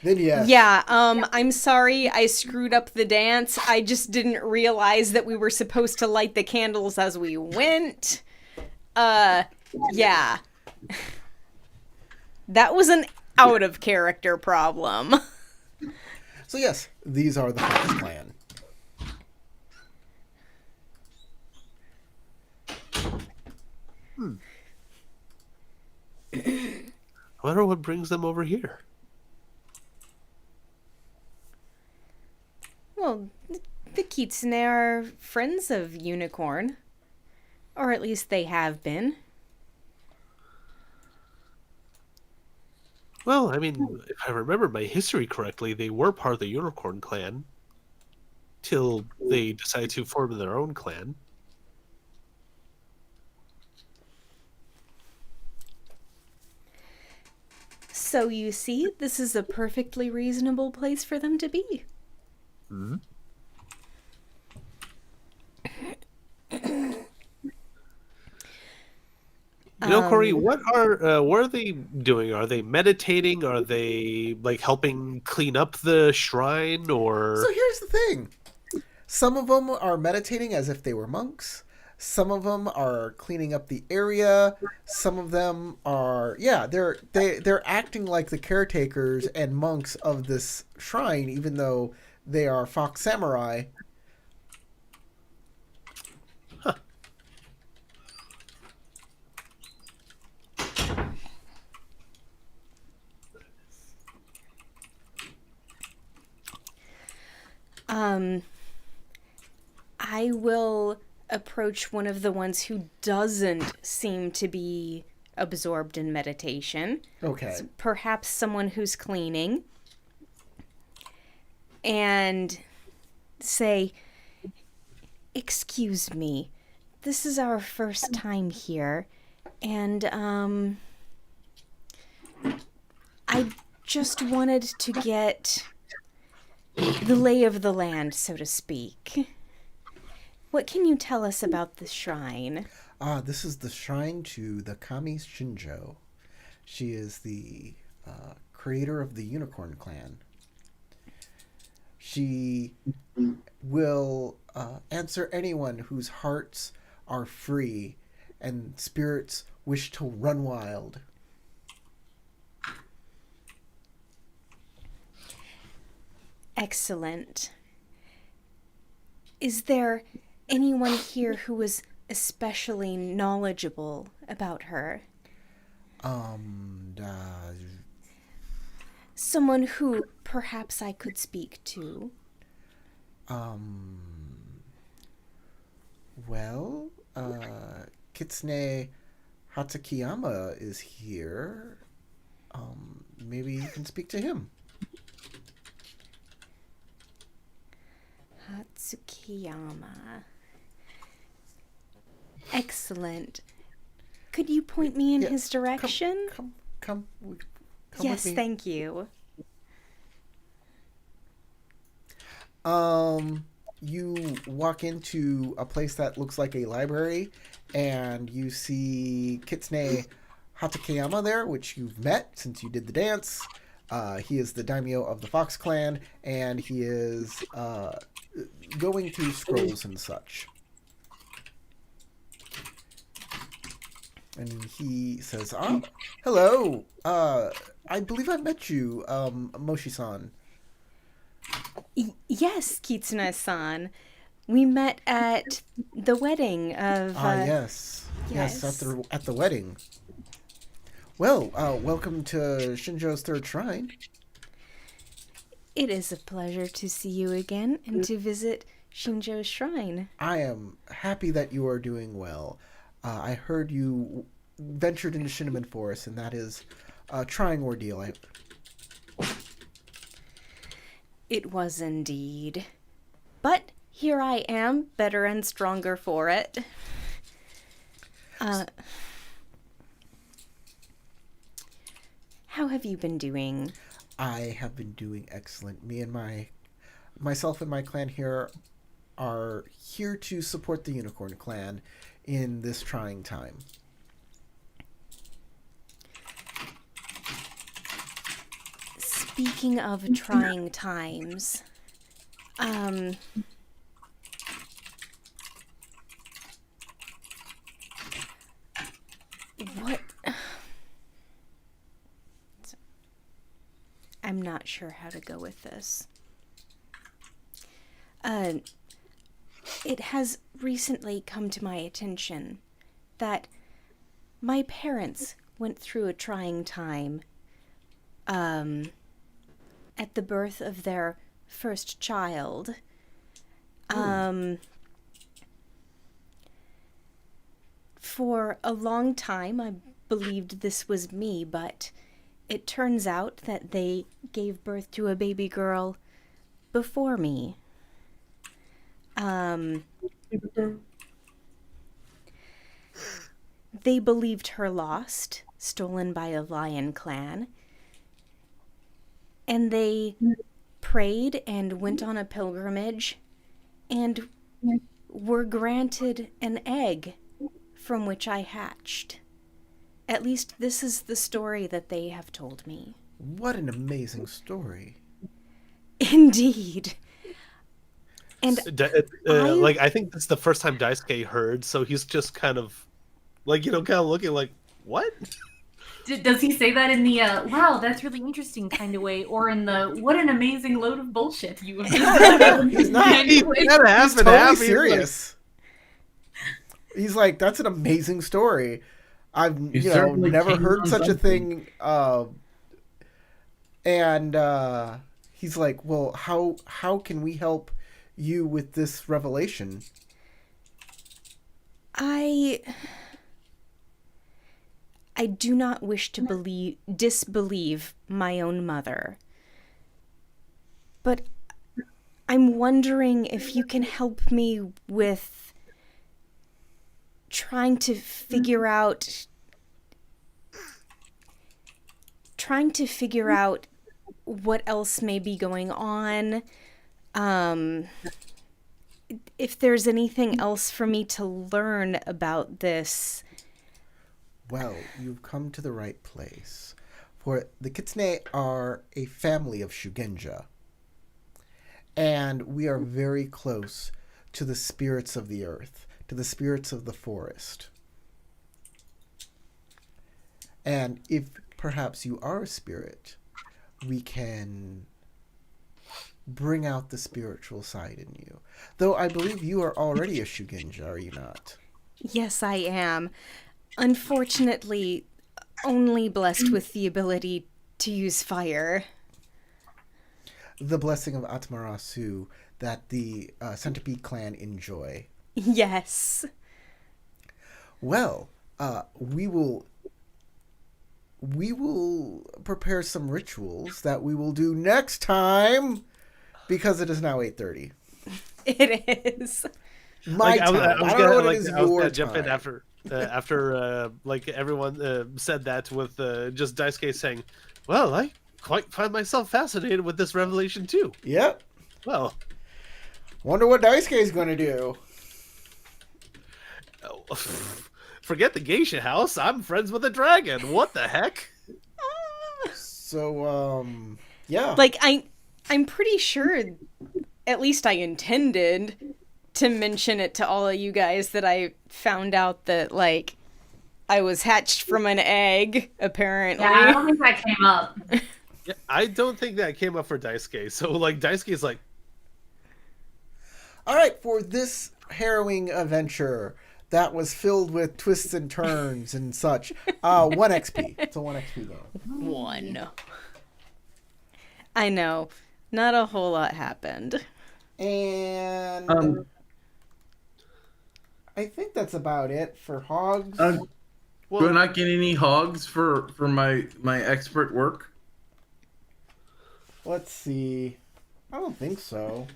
Then yes. Yeah, I'm sorry I screwed up the dance. I just didn't realize that we were supposed to light the candles as we went. Yeah. That was an out of character problem. So yes, these are the Fox clan. I wonder what brings them over here. Well, the Kitsune are friends of Unicorn. Or at least they have been. Well, I mean, if I remember my history correctly, they were part of the Unicorn clan till they decided to form their own clan. So you see, this is a perfectly reasonable place for them to be. Hmm? You know, Corey, what are they doing? Are they meditating? Are they like helping clean up the shrine, or? So here's the thing. Some of them are meditating as if they were monks. Some of them are cleaning up the area. Some of them are, yeah, they're acting like the caretakers and monks of this shrine, even though they are fox samurai. I will approach one of the ones who doesn't seem to be absorbed in meditation. Okay. Perhaps someone who's cleaning. And say, "Excuse me, this is our first time here, and I just wanted to get the lay of the land, so to speak. What can you tell us about the shrine?" This is the shrine to the Kami Shinjo. She is the creator of the Unicorn Clan. She will answer anyone whose hearts are free and spirits wish to run wild. Excellent. Is there anyone here who is especially knowledgeable about her? Someone who perhaps I could speak to? Well, Kitsune Hatsukiyama is here. Maybe you can speak to him. Hatsukiyama. Excellent. Could you point me in his direction? Come Yes, with me. thank you. You walk into a place that looks like a library, and you see Kitsune Hatakeyama there, which you've met since you did the dance. He is the daimyo of the Fox Clan, and he is going through scrolls and such. And he says, hello. I believe I met you, Moshi-san. Yes, Kitsune-san. We met at the wedding of... Yes, at the wedding. Well, welcome to Shinjo's third shrine. It is a pleasure to see you again and to visit Shinjo's shrine. I am happy that you are doing well. I heard you ventured into Cinnamon Forest, and that is a trying ordeal. It was indeed. But here I am, better and stronger for it. How have you been doing? I have been doing excellent. Myself and my clan here are here to support the Unicorn Clan in this trying time. Speaking of trying times, what? I'm not sure how to go with this. It has recently come to my attention that my parents went through a trying time at the birth of their first child. For a long time, I believed this was me, but it turns out that they gave birth to a baby girl before me. They believed her lost, stolen by a lion clan, and they prayed and went on a pilgrimage and were granted an egg from which I hatched. At least this is the story that they have told me. What an amazing story. Indeed. And I think that's the first time Daisuke heard, so he's just kind of looking like, what? Does he say that in the wow, that's really interesting kind of way, or in the what an amazing load of bullshit you have? He's not. He's totally serious. He's like, that's an amazing story. I've never heard such a thing. And he's like, well, how can we help you with this revelation? I do not wish to disbelieve my own mother. But I'm wondering if you can help me with trying to figure out what else may be going on. if there's anything else for me to learn about this. Well, you've come to the right place. For the Kitsune are a family of Shugenja. And we are very close to the spirits of the earth, to the spirits of the forest. And if perhaps you are a spirit, we can bring out the spiritual side in you. Though I believe you are already a Shugenja, are you not? Yes, I am. Unfortunately, only blessed with the ability to use fire. The blessing of Atmarasu that the Centipede clan enjoy. Yes. Well, we will prepare some rituals that we will do next time because it is now 8:30. It is. My time. I don't know what it is your jump in time. after like everyone said that with just Daisuke saying, "Well, I quite find myself fascinated with this revelation too." Yep. Well, Wonder what Daisuke is going to do. forget the geisha house. I'm friends with a dragon. What the heck? So, yeah. Like, I'm pretty sure, at least I intended to mention it to all of you guys that I found out that, like, I was hatched from an egg, apparently. Yeah, I don't think that came up. Yeah, I don't think that came up for Daisuke. So, like, Daisuke's like, All right, for this harrowing adventure that was filled with twists and turns and such, 1 XP. It's a 1 XP game. 1. I know. Not a whole lot happened. And I think that's about it for hogs. Do I not get any hogs for my expert work? Let's see. I don't think so.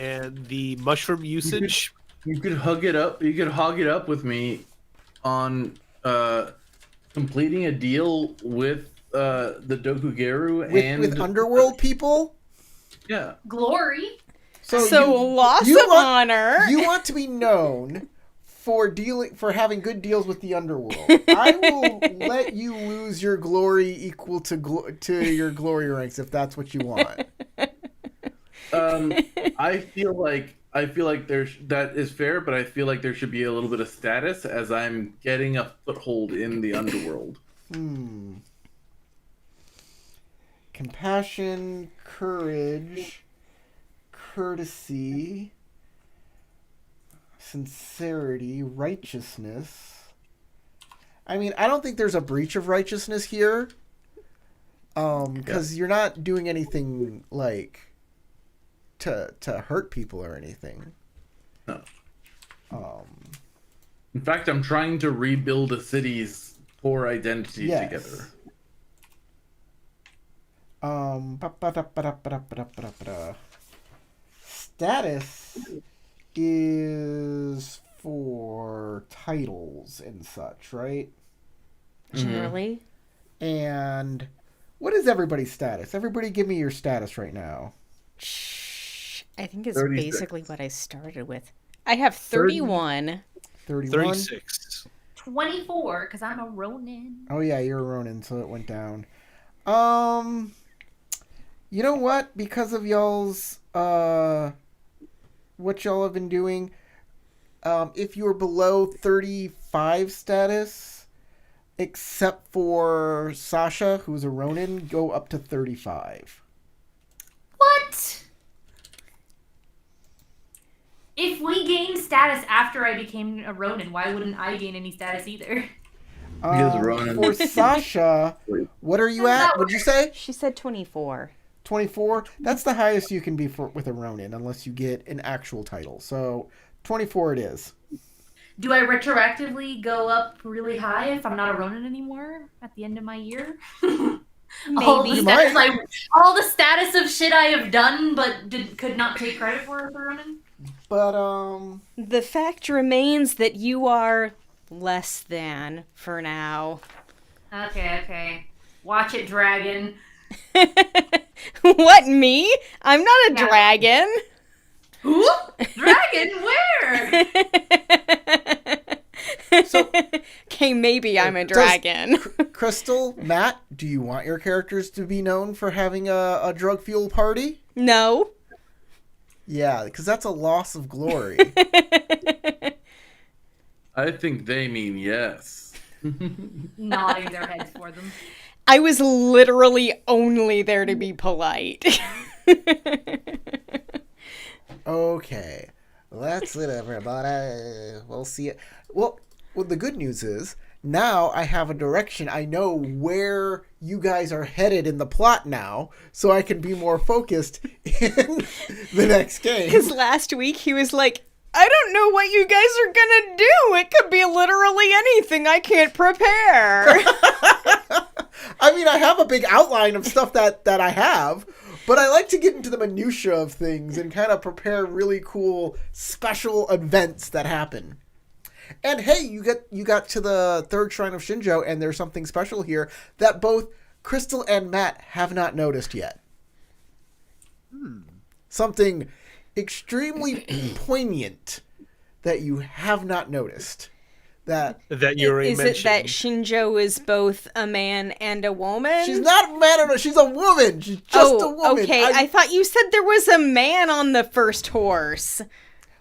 and the mushroom usage. You could hug it up. You could hog it up with me on completing a deal with the Dokugeru With Underworld people? yeah. Glory. So loss of honor. You want to be known for having good deals with the Underworld. I will let you lose your glory equal to your glory ranks if that's what you want. I feel like that is fair, but I feel like there should be a little bit of status as I'm getting a foothold in the underworld. Compassion, courage, courtesy, sincerity, righteousness. I mean, I don't think there's a breach of righteousness here. Because you're not doing anything like to hurt people or anything. No. In fact, I'm trying to rebuild a city's core identity together. Status is for titles and such, right? Generally. And what is everybody's status? Everybody give me your status right now. I think it's 36. basically what I started with. I have 31. 31? 36. 24, because I'm a Ronin. Oh yeah, you're a Ronin, so it went down. You know what? Because of y'all's what y'all have been doing, if you're below 35 status, except for Sasha, who's a Ronin, go up to 35. What? If we gained status after I became a Ronin, why wouldn't I gain any status either? Because Ronin- For Sasha, what are you at? What'd you say? She said 24. 24? That's the highest you can be with a Ronin, unless you get an actual title. So, 24 it is. Do I retroactively go up really high if I'm not a Ronin anymore at the end of my year? All the, Maybe. all the status of shit I have done but could not take credit for as a Ronin? But, The fact remains that you are less than for now. Okay. Watch it, dragon. What, me? I'm not a Yeah. dragon. Who? Dragon? Where? So- okay, maybe I'm a Does- dragon. Crystal, Matt, do you want your characters to be known for having a drug fuel party? No. Yeah, because that's a loss of glory. I think they mean yes. Nodding their heads for them. I was literally only there to be polite. Okay, that's it, everybody. We'll see it. Well, the good news is now I have a direction. I know where you guys are headed in the plot now, so I can be more focused in the next game. Because last week he was like, I don't know what you guys are gonna do. It could be literally anything. I can't prepare. I mean, I have a big outline of stuff that I have, but I like to get into the minutia of things and kind of prepare really cool special events that happen. And hey, you got to the third shrine of Shinjo, and there's something special here that both Crystal and Matt have not noticed yet. Something extremely poignant that you have not noticed. That Yuri Is mentioned. it that Shinjo is both a man and a woman? she's not a man, she's a woman. She's just a woman. Okay. I thought you said there was a man on the first horse.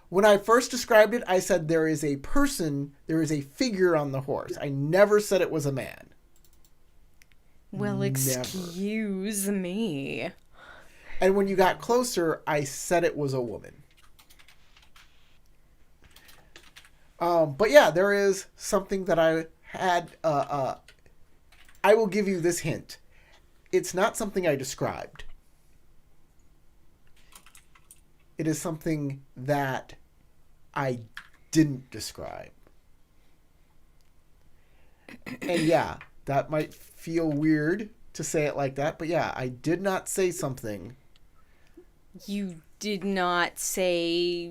When I first described it, I said there is a person, there is a figure on the horse. I never said it was a man. Well, Never. excuse me. And when you got closer, I said it was a woman. But yeah, there is something that I had. I will give you this hint. It's not something I described. It is something that I didn't describe. And yeah, that might feel weird to say it like that, but yeah, I did not say something. You did not say.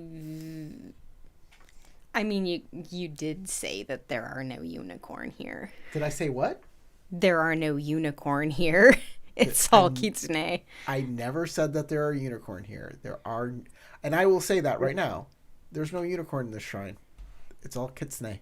I mean, you did say that there are no unicorn here. Did I say what? There are no unicorn here. It's all kitsune. I never said that there are unicorn here. There are, and I will say that right now. There's no unicorn in this shrine. It's all kitsune.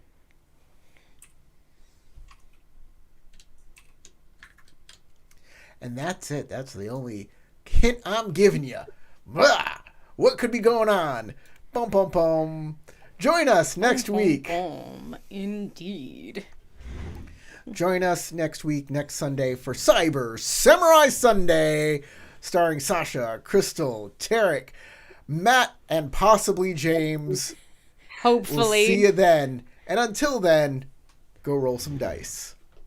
And that's it. That's the only hint I'm giving you. Blah! What could be going on? Bum bum bum. Join us next week. Indeed. Join us next week, next Sunday, for Cyber Samurai Sunday, starring Sasha, Crystal, Tarek, Matt, and possibly James. Hopefully. We'll see you then. And until then, go roll some dice.